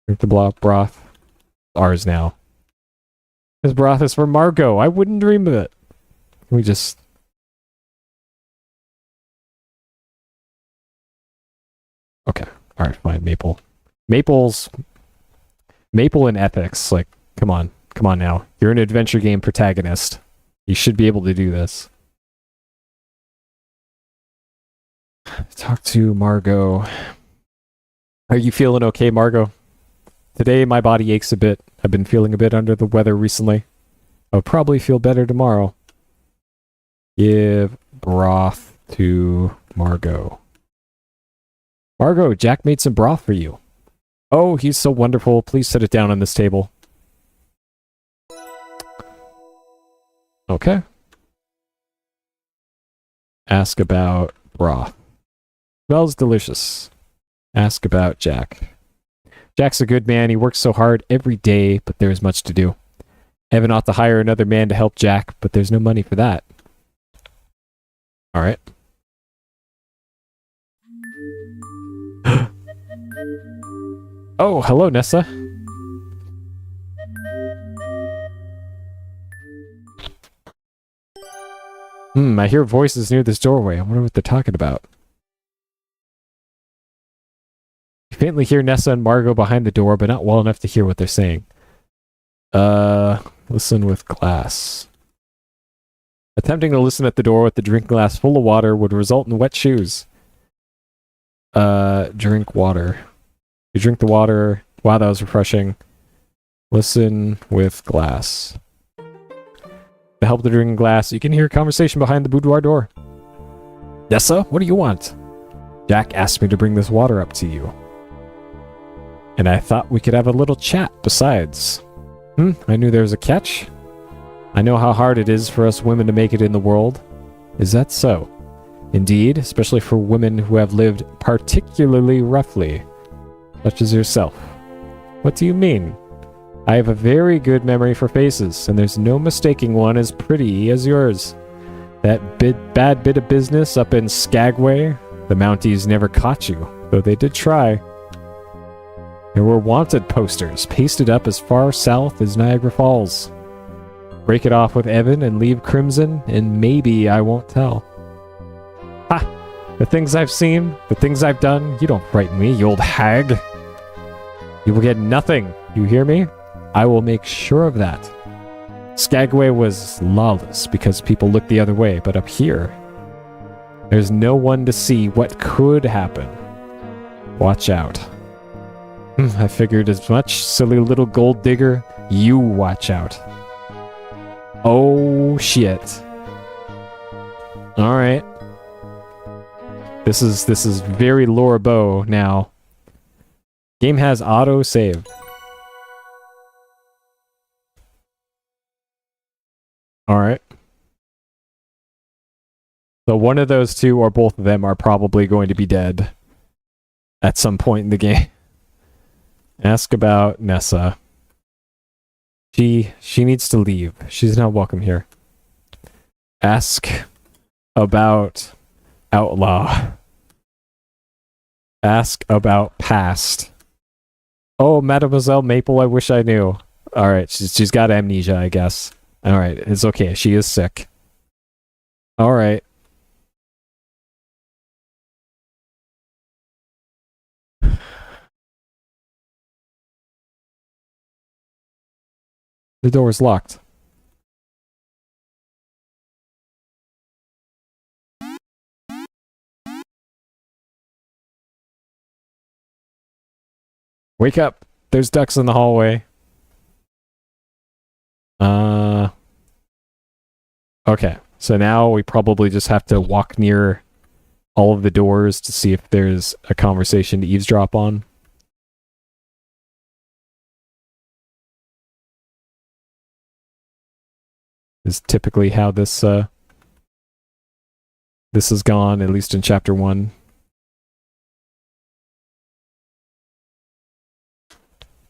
drink the broth? Ours now. This broth is for Margot. I wouldn't dream of it. Can we just... Okay. Alright, fine. Maple and ethics. Like, come on. Come on now. You're an adventure game protagonist. You should be able to do this. Talk to Margot. Are you feeling okay, Margot? Today my body aches a bit. I've been feeling a bit under the weather recently. I'll probably feel better tomorrow. Give broth to Margot. Margot, Jack made some broth for you. Oh, he's so wonderful. Please set it down on this table. Okay. Ask about broth. Smells delicious. Ask about Jack. Jack's a good man. He works so hard every day, but there's much to do. Evan ought to hire another man to help Jack, but there's no money for that. Alright. Oh, hello, Nessa. I hear voices near this doorway. I wonder what they're talking about. You faintly hear Nessa and Margot behind the door, but not well enough to hear what they're saying. Listen with glass. Attempting to listen at the door with the drink glass full of water would result in wet shoes. Drink water. You drink the water. Wow, that was refreshing. Listen with glass. To help the drinking glass, you can hear a conversation behind the boudoir door. Nessa, what do you want? Jack asked me to bring this water up to you. And I thought we could have a little chat besides. I knew there was a catch. I know how hard it is for us women to make it in the world. Is that so? Indeed, especially for women who have lived particularly roughly, such as yourself. What do you mean? I have a very good memory for faces, and there's no mistaking one as pretty as yours. That bad bit of business up in Skagway, the Mounties never caught you, though they did try. There were wanted posters pasted up as far south as Niagara Falls. Break it off with Evan and leave Crimson, and maybe I won't tell. Ha! The things I've seen, the things I've done, you don't frighten me, you old hag. You will get nothing, you hear me? I will make sure of that. Skagway was lawless because people looked the other way, but up here, there's no one to see what could happen. Watch out. I figured as much, silly little gold digger. You watch out. Oh, shit. Alright. This is very Laura Bow now. Game has auto-save. Alright. So one of those two, or both of them, are probably going to be dead at some point in the game. Ask about Nessa. She needs to leave. She's not welcome here. Ask about Outlaw. Ask about Past. Oh, Mademoiselle Maple, I wish I knew. Alright, she's got amnesia, I guess. Alright, it's okay. She is sick. Alright. The door is locked. Wake up! There's ducks in the hallway. Okay, so now we probably just have to walk near all of the doors to see if there's a conversation to eavesdrop on. Is typically how this has gone, at least in chapter 1.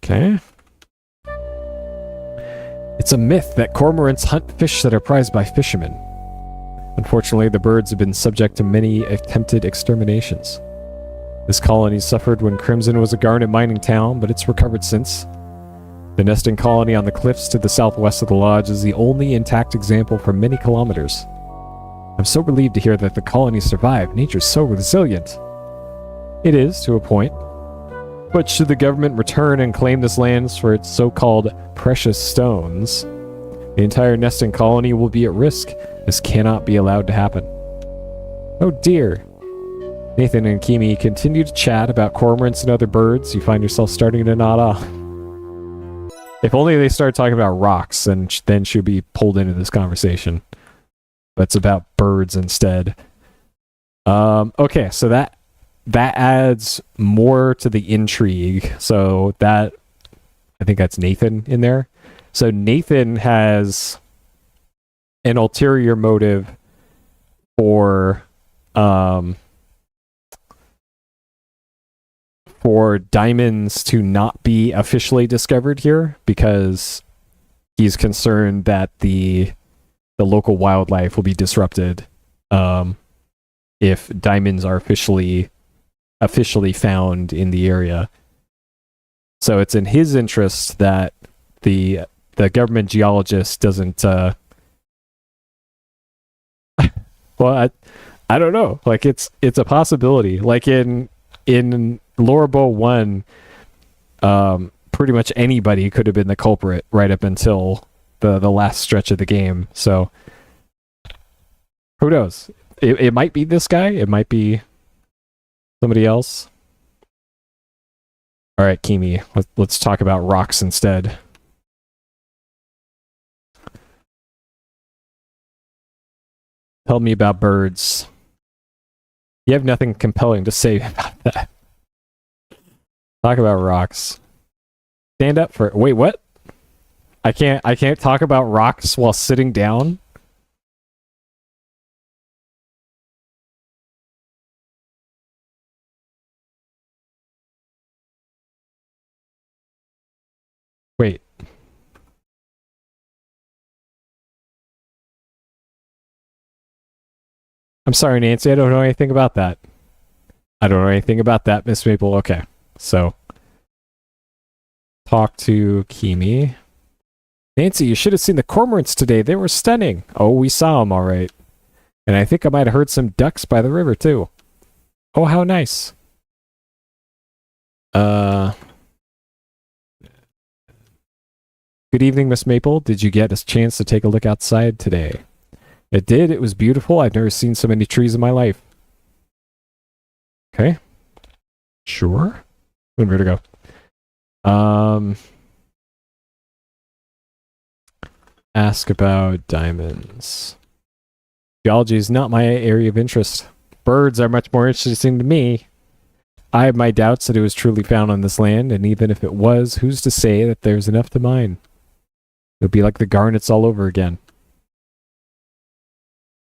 Okay. It's a myth that cormorants hunt fish that are prized by fishermen. Unfortunately, the birds have been subject to many attempted exterminations. This colony suffered when Crimson was a garnet mining town, but it's recovered since. The nesting colony on the cliffs to the southwest of the lodge is the only intact example for many kilometers. I'm so relieved to hear that the colony survived. Nature's so resilient. It is, to a point. But should the government return and claim this land for its so-called precious stones, the entire nesting colony will be at risk. This cannot be allowed to happen. Oh dear. Nathan and Kimi continue to chat about cormorants and other birds. You find yourself starting to nod off. If only they start talking about rocks, and then she'll be pulled into this conversation. But it's about birds instead. Okay, so that adds more to the intrigue. So that, I think that's Nathan in there. So Nathan has an ulterior motive for diamonds to not be officially discovered here, because he's concerned that the local wildlife will be disrupted if diamonds are officially found in the area. So it's in his interest that the government geologist doesn't Well, I don't know. Like it's a possibility. Like in Lorabo 1, pretty much anybody could have been the culprit right up until the last stretch of the game. So who knows? It might be this guy. It might be somebody else. All right, Kimi, let's talk about rocks instead. Tell me about birds. You have nothing compelling to say about that. Talk about rocks. Stand up for... Wait, what? I can't talk about rocks while sitting down? Wait. I'm sorry, Nancy. I don't know anything about that. I don't know anything about that, Miss Maple. Okay. So, talk to Kimi. Nancy, you should have seen the cormorants today. They were stunning. Oh, we saw them all right. And I think I might have heard some ducks by the river, too. Oh, how nice. Good evening, Miss Maple. Did you get a chance to take a look outside today? It did. It was beautiful. I've never seen so many trees in my life. Okay. Sure. Where to go? Ask about diamonds. Geology is not my area of interest. Birds are much more interesting to me. I have my doubts that it was truly found on this land, and even if it was, who's to say that there's enough to mine? It would be like the garnets all over again.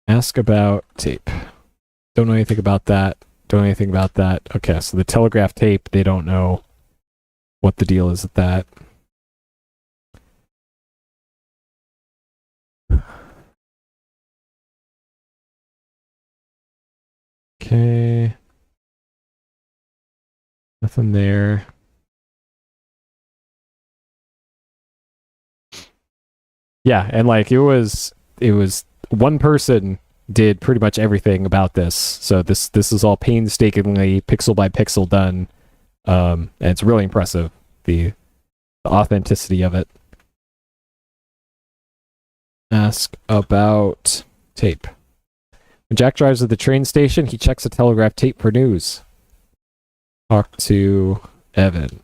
Ask about tape. Don't know anything about that. Don't know anything about that. Okay, so the telegraph tape, they don't know what the deal is with that. Okay. Nothing there. Yeah, and like it was one person did pretty much everything about this. So this is all painstakingly pixel by pixel done. And it's really impressive, the authenticity of it. Ask about tape. When Jack drives to the train station, he checks the telegraph tape for news. Talk to Evan.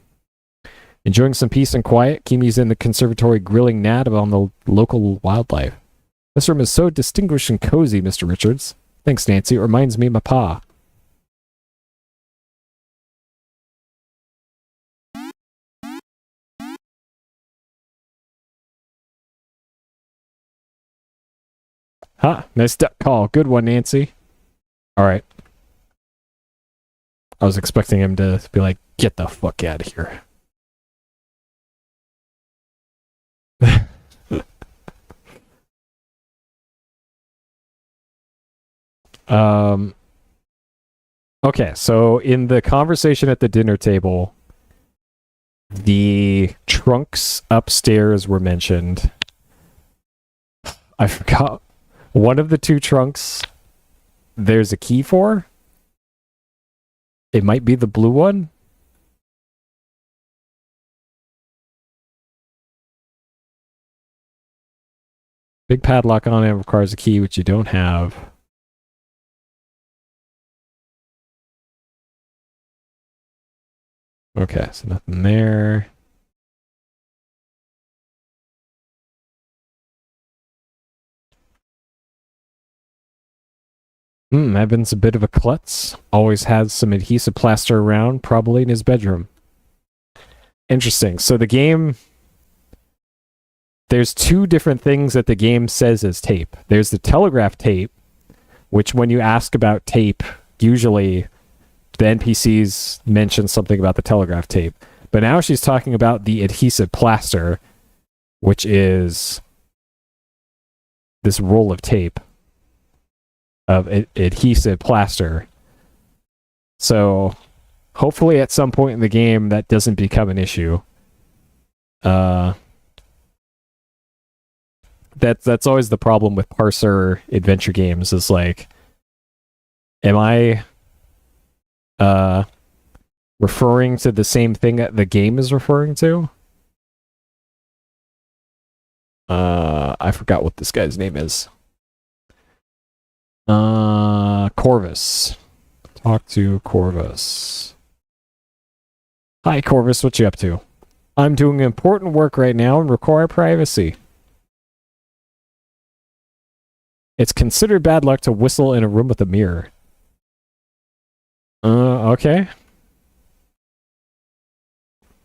Enjoying some peace and quiet, Kimi's in the conservatory grilling Nat on the local wildlife. This room is so distinguished and cozy, Mr. Richards. Thanks, Nancy. It reminds me of my pa. Nice duck call. Good one, Nancy. All right. I was expecting him to be like, get the fuck out of here. Okay, so in the conversation at the dinner table, the trunks upstairs were mentioned. I forgot. One of the two trunks, there's a key for. It might be the blue one. Big padlock on it requires a key, which you don't have. Okay, so nothing there. Evan's a bit of a klutz. Always has some adhesive plaster around, probably in his bedroom. Interesting. So the game... There's two different things that the game says is tape. There's the telegraph tape, which when you ask about tape, usually the NPCs mention something about the telegraph tape. But now she's talking about the adhesive plaster, which is this roll of tape, of adhesive plaster. So hopefully at some point in the game that doesn't become an issue. that's always the problem with parser adventure games is like, am I referring to the same thing that the game is referring to? I forgot what this guy's name is. Corvus. Talk to Corvus. Hi, Corvus. What you up to? I'm doing important work right now and require privacy. It's considered bad luck to whistle in a room with a mirror. Okay.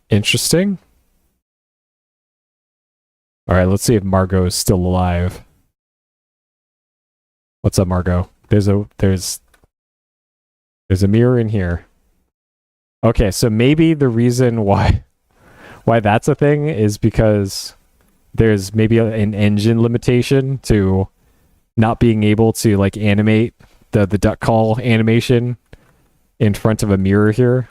Interesting. Alright, let's see if Margot is still alive. What's up, Margot? There's a mirror in here. Okay, so maybe the reason why that's a thing is because there's maybe an engine limitation to not being able to like animate the duck call animation in front of a mirror here.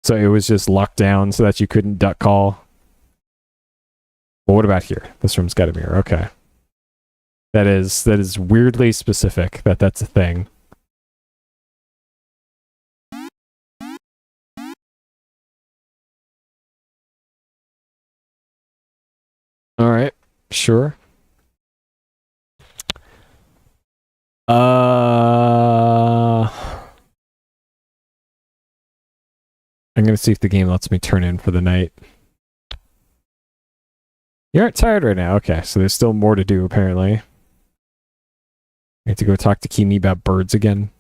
So it was just locked down so that you couldn't duck call. Well, what about here? This room's got a mirror. Okay. That is weirdly specific that that's a thing. All right. Sure. I'm gonna see if the game lets me turn in for the night. You aren't tired right now. Okay, so there's still more to do, apparently. I have to go talk to Kimi about birds again.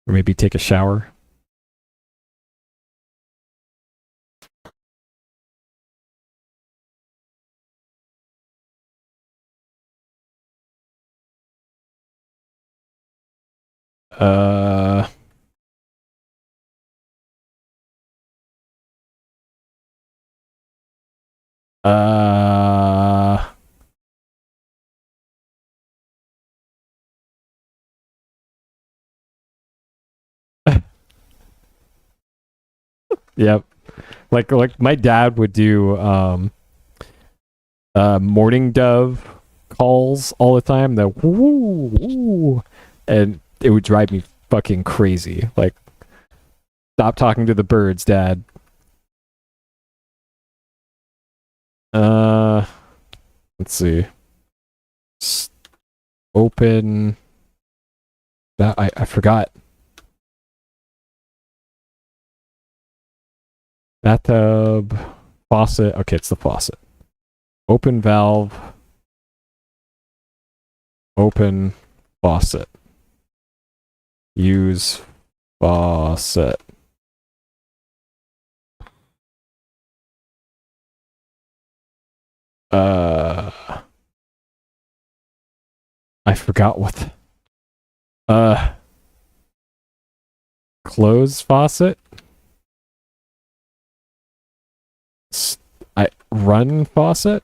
Or maybe take a shower. Yep. Like my dad would do morning dove calls all the time, the woo woo, and it would drive me fucking crazy. Like, stop talking to the birds, Dad. Let's see. Open that I forgot. Bathtub, faucet. Okay, it's the faucet. Open valve. Open faucet. Use faucet. I forgot what close faucet. I run faucet.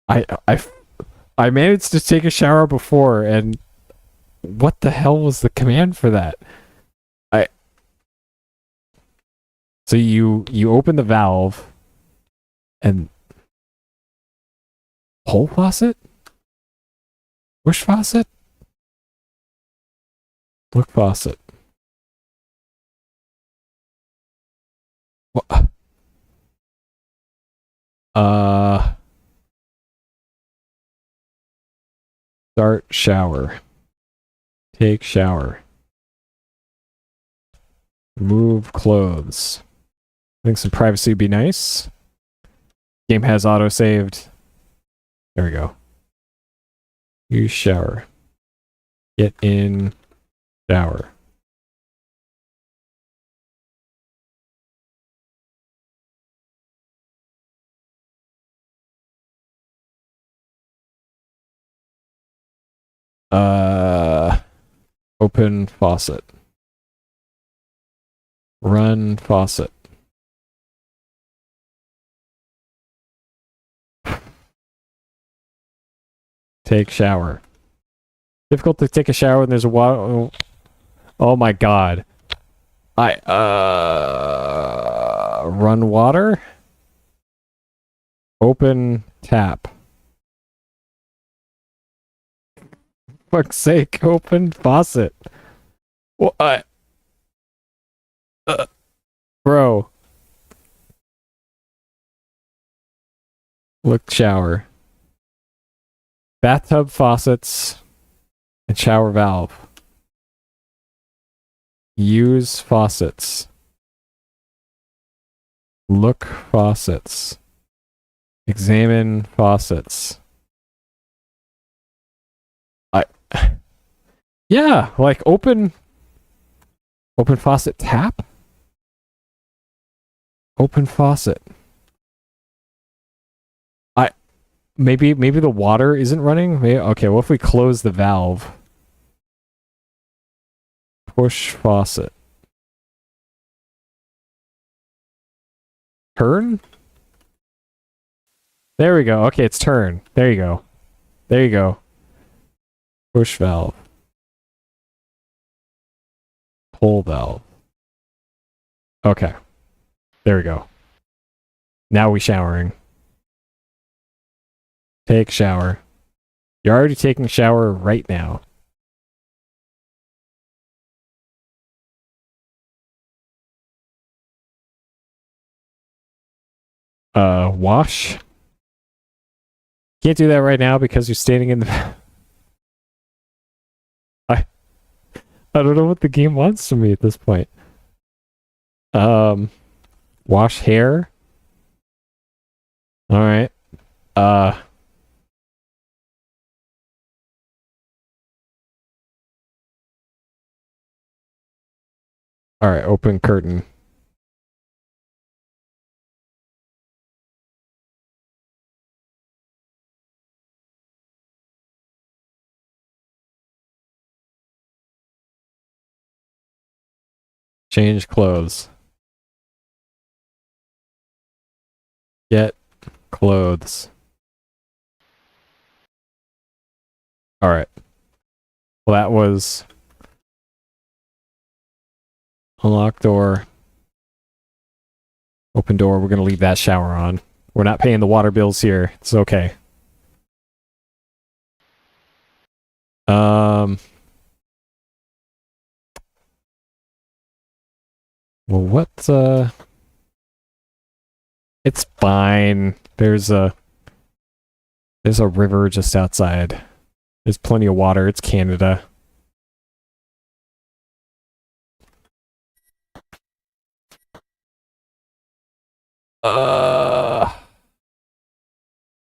I managed to take a shower before, and what the hell was the command for that? So you open the valve and pull faucet? Push faucet? Look faucet. What? Start shower. Take shower. Remove clothes. I think some privacy would be nice. Game has auto-saved. There we go. Use shower. Get in shower. Open faucet. Run faucet. Take shower. Difficult to take a shower when there's a water. Oh my god. Run water. Open tap. Fuck's sake, open faucet. What? Bro. Look, shower. Bathtub faucets and shower valve. Use faucets. Look faucets. Examine faucets. Yeah, like open faucet tap? Open faucet. Maybe the water isn't running? Okay, what if we close the valve? Push faucet. Turn? There we go. Okay, it's turn. There you go. There you go. Push valve. Pull valve. Okay. There we go. Now we showering. Take shower. You're already taking a shower right now. Wash. Can't do that right now because you're standing in the... I don't know what the game wants from me at this point. Wash hair. Alright. Alright, open curtain. Change clothes. Get clothes. Alright. Well, that was... Unlock door. Open door. We're going to leave that shower on. We're not paying the water bills here. It's okay. Well, what, It's fine. There's a river just outside. There's plenty of water. It's Canada.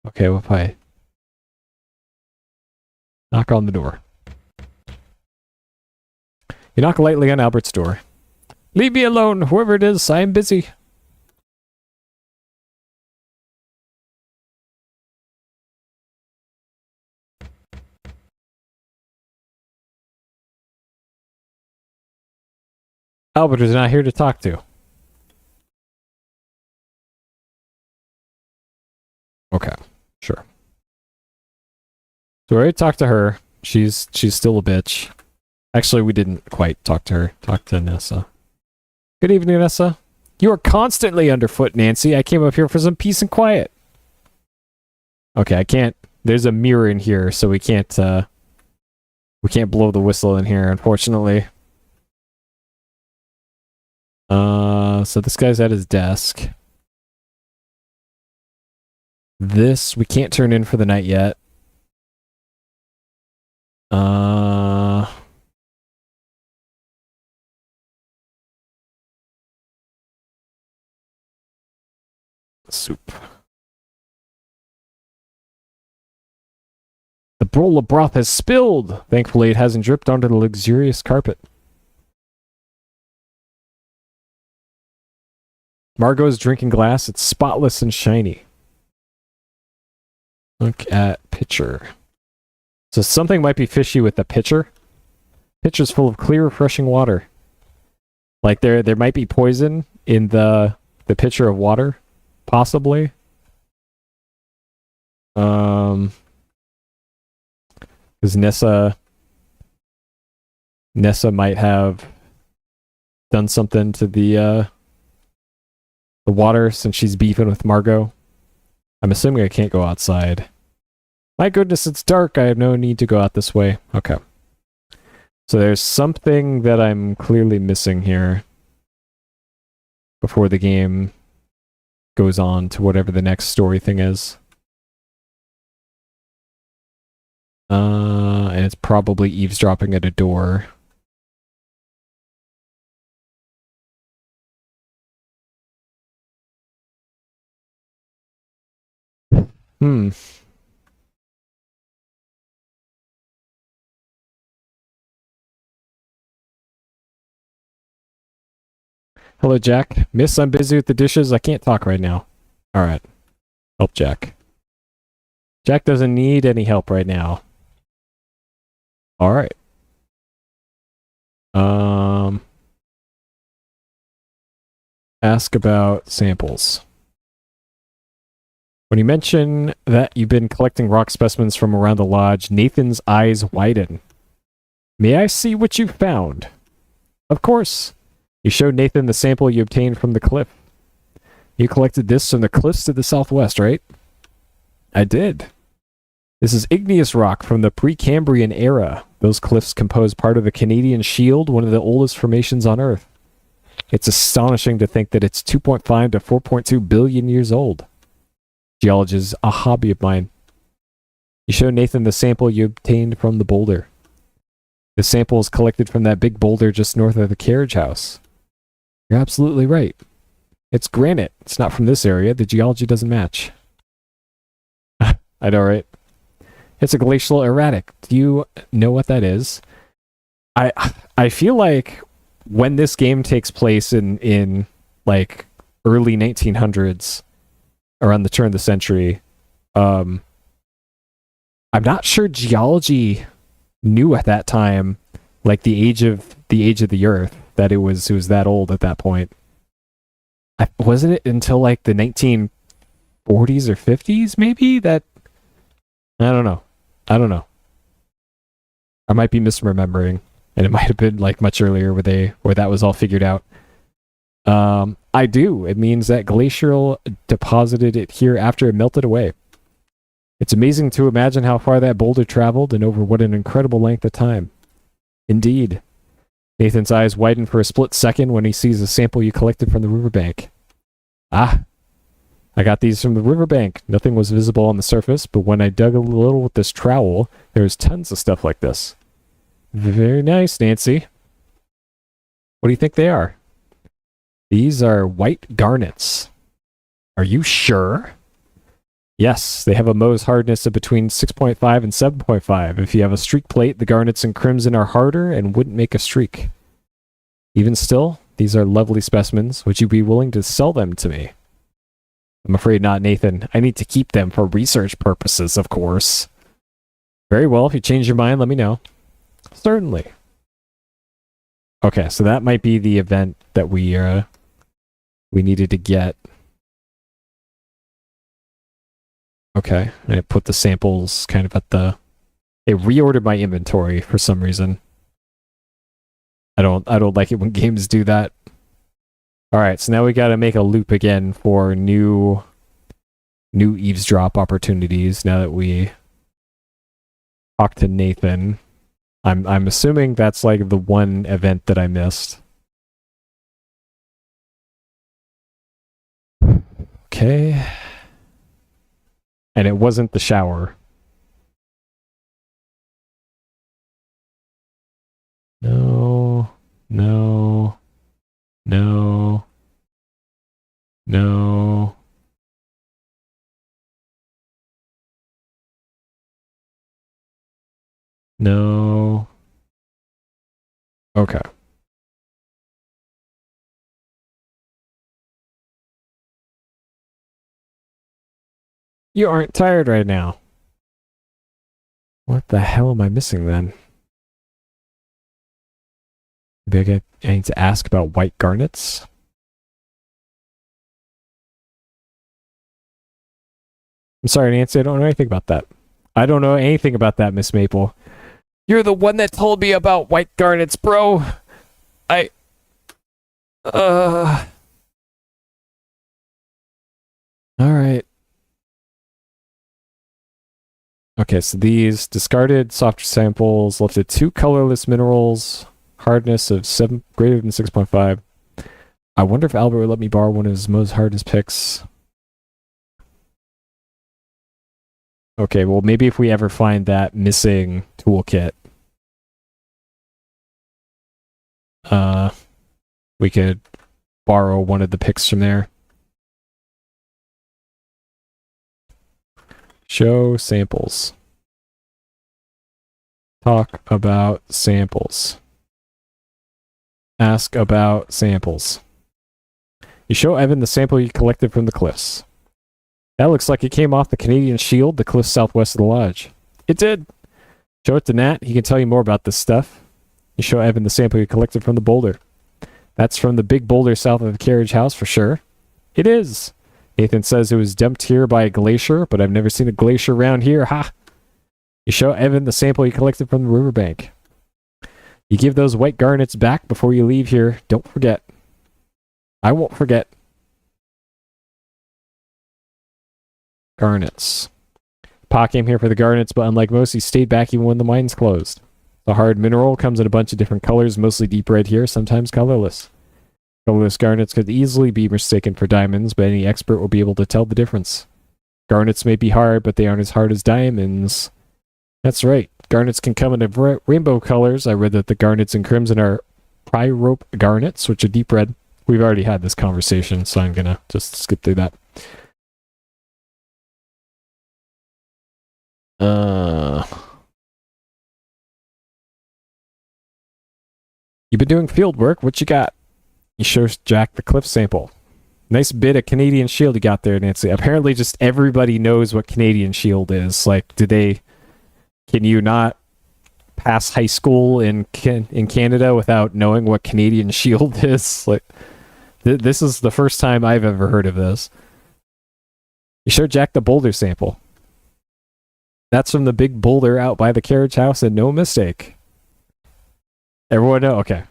Okay, what if I knock on the door? You knock lightly on Albert's door. Leave me alone, whoever it is, I am busy. Albert is not here to talk to. Okay, sure. So I already talked to her. She's still a bitch. Actually, we didn't quite talk to her. Talk to Nessa. Good evening, Nessa. You are constantly underfoot, Nancy. I came up here for some peace and quiet. Okay, I can't. There's a mirror in here, so we can't blow the whistle in here, unfortunately. So this guy's at his desk. This we can't turn in for the night yet. Soup. The bowl of broth has spilled. Thankfully, it hasn't dripped onto the luxurious carpet. Margot's drinking glass. It's spotless and shiny. Look at pitcher. So something might be fishy with the pitcher. Pitcher's full of clear, refreshing water. Like there might be poison in the pitcher of water, possibly. Because Nessa might have done something to the the water since she's beefing with Margot. I'm assuming I can't go outside. My goodness, it's dark. I have no need to go out this way. Okay. So there's something that I'm clearly missing here before the game goes on to whatever the next story thing is. And it's probably eavesdropping at a door. Hello, Jack. Miss, I'm busy with the dishes. I can't talk right now. Alright. Help Jack. Jack doesn't need any help right now. Alright. Ask about samples. When you mention that you've been collecting rock specimens from around the lodge, Nathan's eyes widen. May I see what you found? Of course. You showed Nathan the sample you obtained from the cliff. You collected this from the cliffs to the southwest, right? I did. This is igneous rock from the Precambrian era. Those cliffs compose part of the Canadian Shield, one of the oldest formations on Earth. It's astonishing to think that it's 2.5 to 4.2 billion years old. Geology is a hobby of mine. You showed Nathan the sample you obtained from the boulder. The sample is collected from that big boulder just north of the carriage house. You're absolutely right. It's granite. It's not from this area. The geology doesn't match. I know, right? It's a glacial erratic. Do you know what that is? I feel like when this game takes place in like early 1900s, around the turn of the century, I'm not sure geology knew at that time, like the age of the Earth, that it was that old at that point. Wasn't it until like the 1940s or 50s, maybe? That I don't know. I might be misremembering, and it might have been like much earlier where that was all figured out. I do. It means that glacial deposited it here after it melted away. It's amazing to imagine how far that boulder traveled and over what an incredible length of time. Indeed. Nathan's eyes widen for a split second when he sees a sample you collected from the riverbank. Ah, I got these from the riverbank. Nothing was visible on the surface, but when I dug a little with this trowel, there was tons of stuff like this. Very nice, Nancy. What do you think they are? These are white garnets. Are you sure? Yes, they have a Mohs hardness of between 6.5 and 7.5. If you have a streak plate, the garnets and crimson are harder and wouldn't make a streak. Even still, these are lovely specimens. Would you be willing to sell them to me? I'm afraid not, Nathan. I need to keep them for research purposes, of course. Very well, if you change your mind, let me know. Certainly. Okay, so that might be the event that we needed to get. Okay, and it put the samples kind of at the... It reordered my inventory for some reason. I don't like it when games do that. Alright, so now we gotta make a loop again for new eavesdrop opportunities now that we talked to Nathan. I'm assuming that's like the one event that I missed. Okay. And it wasn't the shower. No. No. No. No. No. Okay. You aren't tired right now. What the hell am I missing then? Maybe I need to ask about white garnets? I'm sorry, Nancy, I don't know anything about that. I don't know anything about that, Miss Maple. You're the one that told me about white garnets, bro. All right. Okay, so these discarded softer samples left with 2 colorless minerals, hardness of 7 greater than 6.5. I wonder if Albert would let me borrow one of his most hardest picks. Okay, well maybe if we ever find that missing toolkit, we could borrow one of the picks from there. Show samples. Talk about samples. Ask about samples. You show Evan the sample you collected from the cliffs. That looks like it came off the Canadian Shield, the cliffs southwest of the lodge. It did. Show it to Nat. He can tell you more about this stuff. You show Evan the sample you collected from the boulder. That's from the big boulder south of the carriage house for sure. It is. Nathan says it was dumped here by a glacier, but I've never seen a glacier around here. Ha! You show Evan the sample you collected from the riverbank. You give those white garnets back before you leave here. Don't forget. I won't forget. Garnets. Pa came here for the garnets, but unlike most, he stayed back even when the mines closed. The hard mineral comes in a bunch of different colors, mostly deep red here, sometimes colorless. Colorless garnets could easily be mistaken for diamonds, but any expert will be able to tell the difference. Garnets may be hard, but they aren't as hard as diamonds. That's right. Garnets can come in rainbow colors. I read that the garnets in crimson are pyrope garnets, which are deep red. We've already had this conversation, so I'm gonna just skip through that. You've been doing field work. What you got? He shows Jack the cliff sample. Nice bit of Canadian Shield you got there, Nancy. Apparently just everybody knows what Canadian Shield is. Like, can you not pass high school in Canada without knowing what Canadian Shield is? Like, this is the first time I've ever heard of this. You showed Jack the boulder sample. That's from the big boulder out by the carriage house, and no mistake. Everyone know? Okay.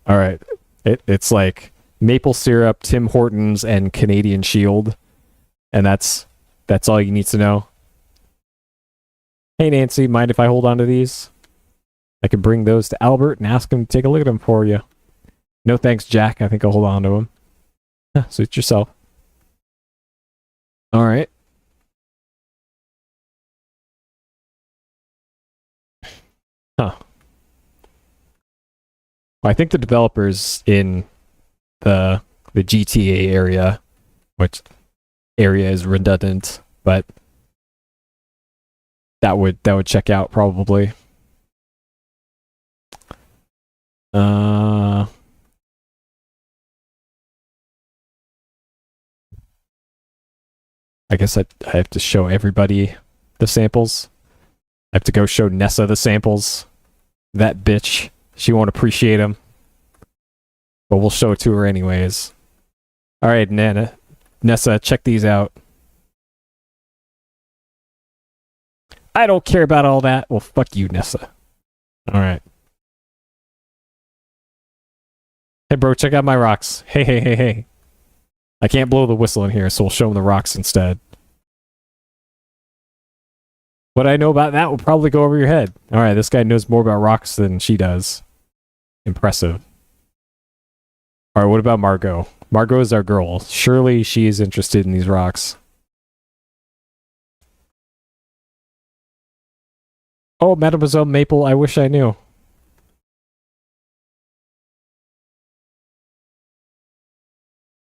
All right. It's like maple syrup, Tim Hortons, and Canadian Shield. And that's all you need to know. Hey, Nancy, mind if I hold on to these? I can bring those to Albert and ask him to take a look at them for you. No thanks, Jack. I think I'll hold on to them. Suit yourself. All right. Huh. I think the developers in the GTA area, which area is redundant, but that would check out probably. I guess I have to show everybody the samples. I have to go show Nessa the samples. That bitch. She won't appreciate them. But we'll show it to her anyways. Alright, Nessa, check these out. I don't care about all that. Well, fuck you, Nessa. Alright. Hey, bro, check out my rocks. Hey. I can't blow the whistle in here, so we'll show him the rocks instead. What I know about that will probably go over your head. Alright, this guy knows more about rocks than she does. Impressive. Alright, what about Margot? Margot is our girl. Surely she is interested in these rocks. Oh, Mademoiselle Maple, I wish I knew.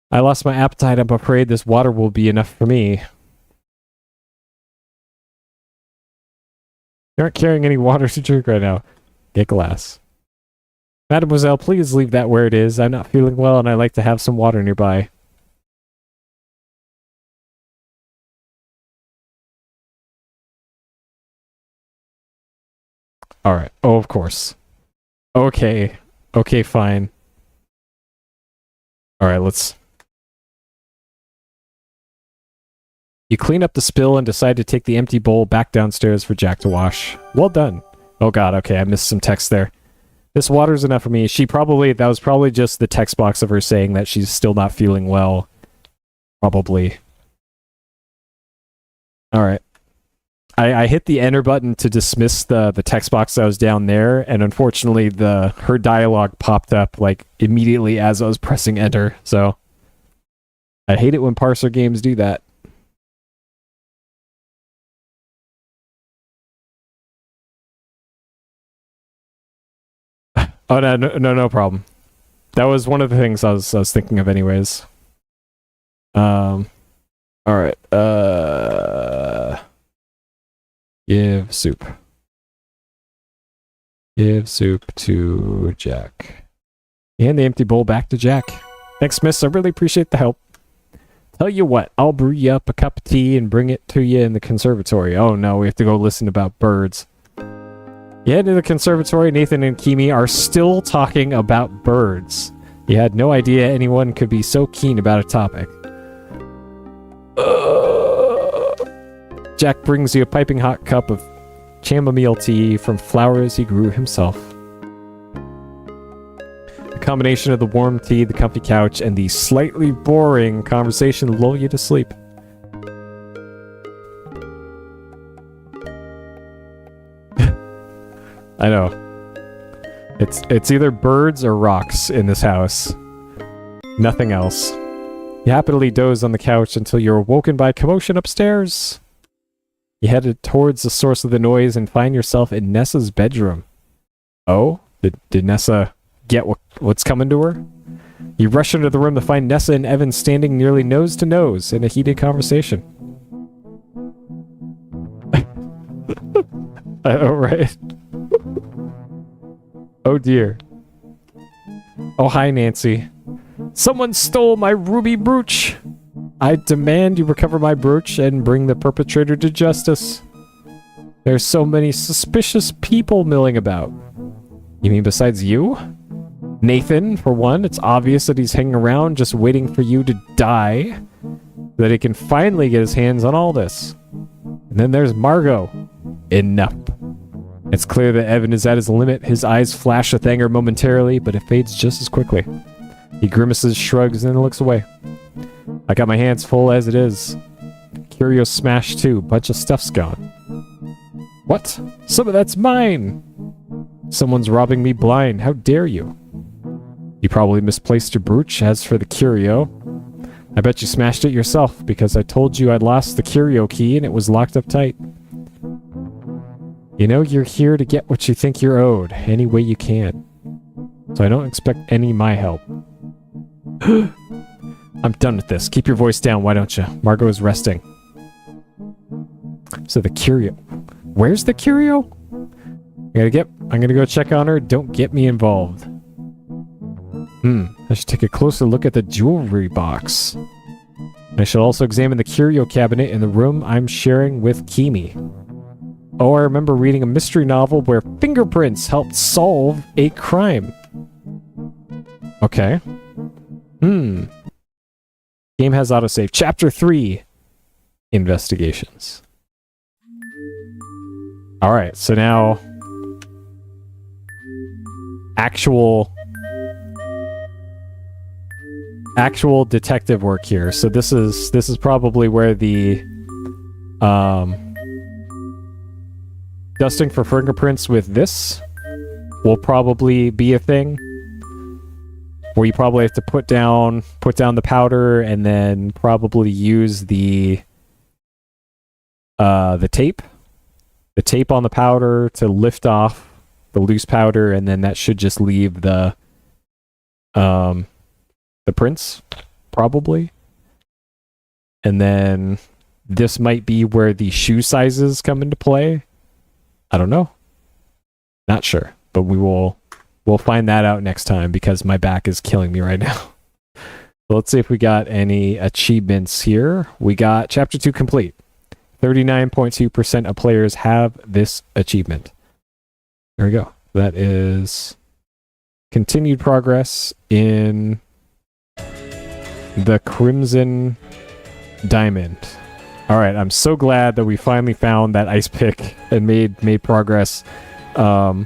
I lost my appetite. I'm afraid this water will be enough for me. You aren't carrying any water to drink right now. Get glass. Mademoiselle, please leave that where it is. I'm not feeling well and I'd like to have some water nearby. Alright. Oh, of course. Okay. Okay, fine. Alright, let's... You clean up the spill and decide to take the empty bowl back downstairs for Jack to wash. Well done. Oh god, okay, I missed some text there. This water's enough for me. That was probably just the text box of her saying that she's still not feeling well. Probably. All right. I hit the enter button to dismiss the text box that was down there, and unfortunately her dialogue popped up like immediately as I was pressing enter. So I hate it when parser games do that. Oh no problem. That was one of the things I was thinking of anyways. All right. Give soup. Give soup to Jack. And the empty bowl back to Jack. Thanks, miss. I really appreciate the help. Tell you what, I'll brew you up a cup of tea and bring it to you in the conservatory. Oh no, we have to go listen about birds. You head to the conservatory. Nathan and Kimi are still talking about birds. You had no idea anyone could be so keen about a topic. Jack brings you a piping hot cup of chamomile tea from flowers he grew himself. The combination of the warm tea, the comfy couch, and the slightly boring conversation lull you to sleep. I know. It's either birds or rocks in this house. Nothing else. You happily doze on the couch until you're awoken by commotion upstairs. You headed towards the source of the noise and find yourself in Nessa's bedroom. Oh? Did Nessa get what's coming to her? You rush into the room to find Nessa and Evan standing nearly nose to nose in a heated conversation. I know, right? Oh dear. Oh, hi, Nancy. Someone stole my ruby brooch. I demand you recover my brooch and bring the perpetrator to justice. There's so many suspicious people milling about. You mean besides you? Nathan, for one. It's obvious that he's hanging around just waiting for you to die, so that he can finally get his hands on all this. And then there's Margot. Enough. It's clear that Evan is at his limit. His eyes flash with anger momentarily, but it fades just as quickly. He grimaces, shrugs, and then looks away. I got my hands full as it is. Curio smashed too. Bunch of stuff's gone. What? Some of that's mine! Someone's robbing me blind. How dare you? You probably misplaced your brooch. As for the curio, I bet you smashed it yourself because I told you I'd lost the curio key and it was locked up tight. You know you're here to get what you think you're owed, any way you can. So I don't expect any of my help. I'm done with this. Keep your voice down, why don't you? Margot is resting. So the curio. Where's the curio? I'm gonna go check on her. Don't get me involved. I should take a closer look at the jewelry box. I should also examine the curio cabinet in the room I'm sharing with Kimi. Oh, I remember reading a mystery novel where fingerprints helped solve a crime. Okay. Game has autosave. Chapter 3. Investigations. Alright, so now actual detective work here. So this is probably where the dusting for fingerprints with this will probably be a thing. Where you probably have to put down the powder and then probably use the tape on the powder to lift off the loose powder, and then that should just leave the prints probably. And then this might be where the shoe sizes come into play. I don't know. Not sure, but we'll find that out next time because my back is killing me right now. So let's see if we got any achievements here. We got Chapter 2 complete. 39.2% of players have this achievement. There we go. That is continued progress in the Crimson Diamond. All right, I'm so glad that we finally found that ice pick and made progress. I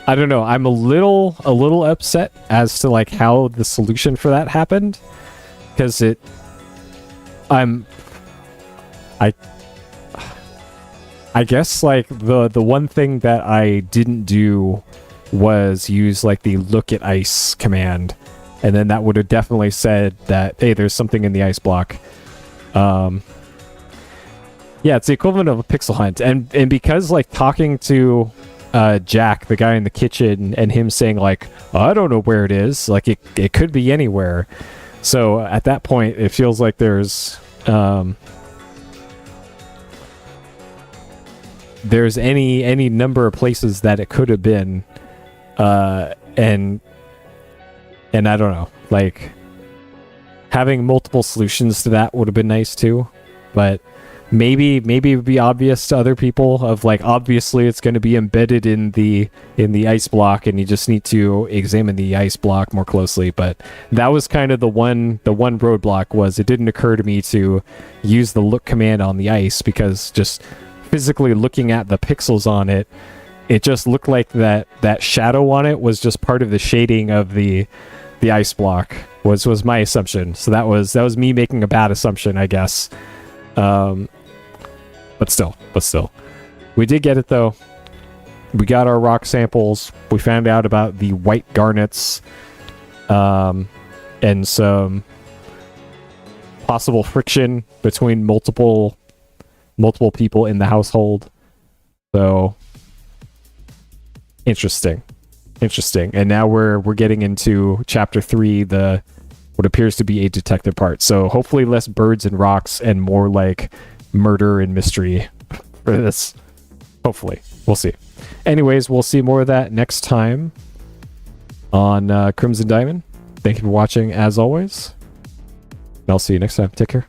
don't know. I'm a little upset as to like how the solution for that happened, because I guess like the one thing that I didn't do was use like the look at ice command, and then that would have definitely said that, hey, there's something in the ice block. Yeah, it's the equivalent of a pixel hunt, and because like talking to Jack, the guy in the kitchen, and him saying like, oh, I don't know where it is, like it could be anywhere. So at that point, it feels like there's any number of places that it could have been, and I don't know, like having multiple solutions to that would have been nice too, but maybe it would be obvious to other people of like, obviously it's going to be embedded in the ice block and you just need to examine the ice block more closely. But that was kind of the one roadblock, was it didn't occur to me to use the look command on the ice, because just physically looking at the pixels on it, it just looked like that shadow on it was just part of the shading of the ice block, was my assumption. So that was me making a bad assumption, I guess. But still, we did get it though. We got our rock samples. We found out about the white garnets, and some possible friction between multiple people in the household. So interesting. And now we're getting into chapter 3, what appears to be a detective part. So hopefully less birds and rocks and more like murder and mystery for this. Hopefully. We'll see. Anyways, we'll see more of that next time on Crimson Diamond. Thank you for watching as always. And I'll see you next time. Take care.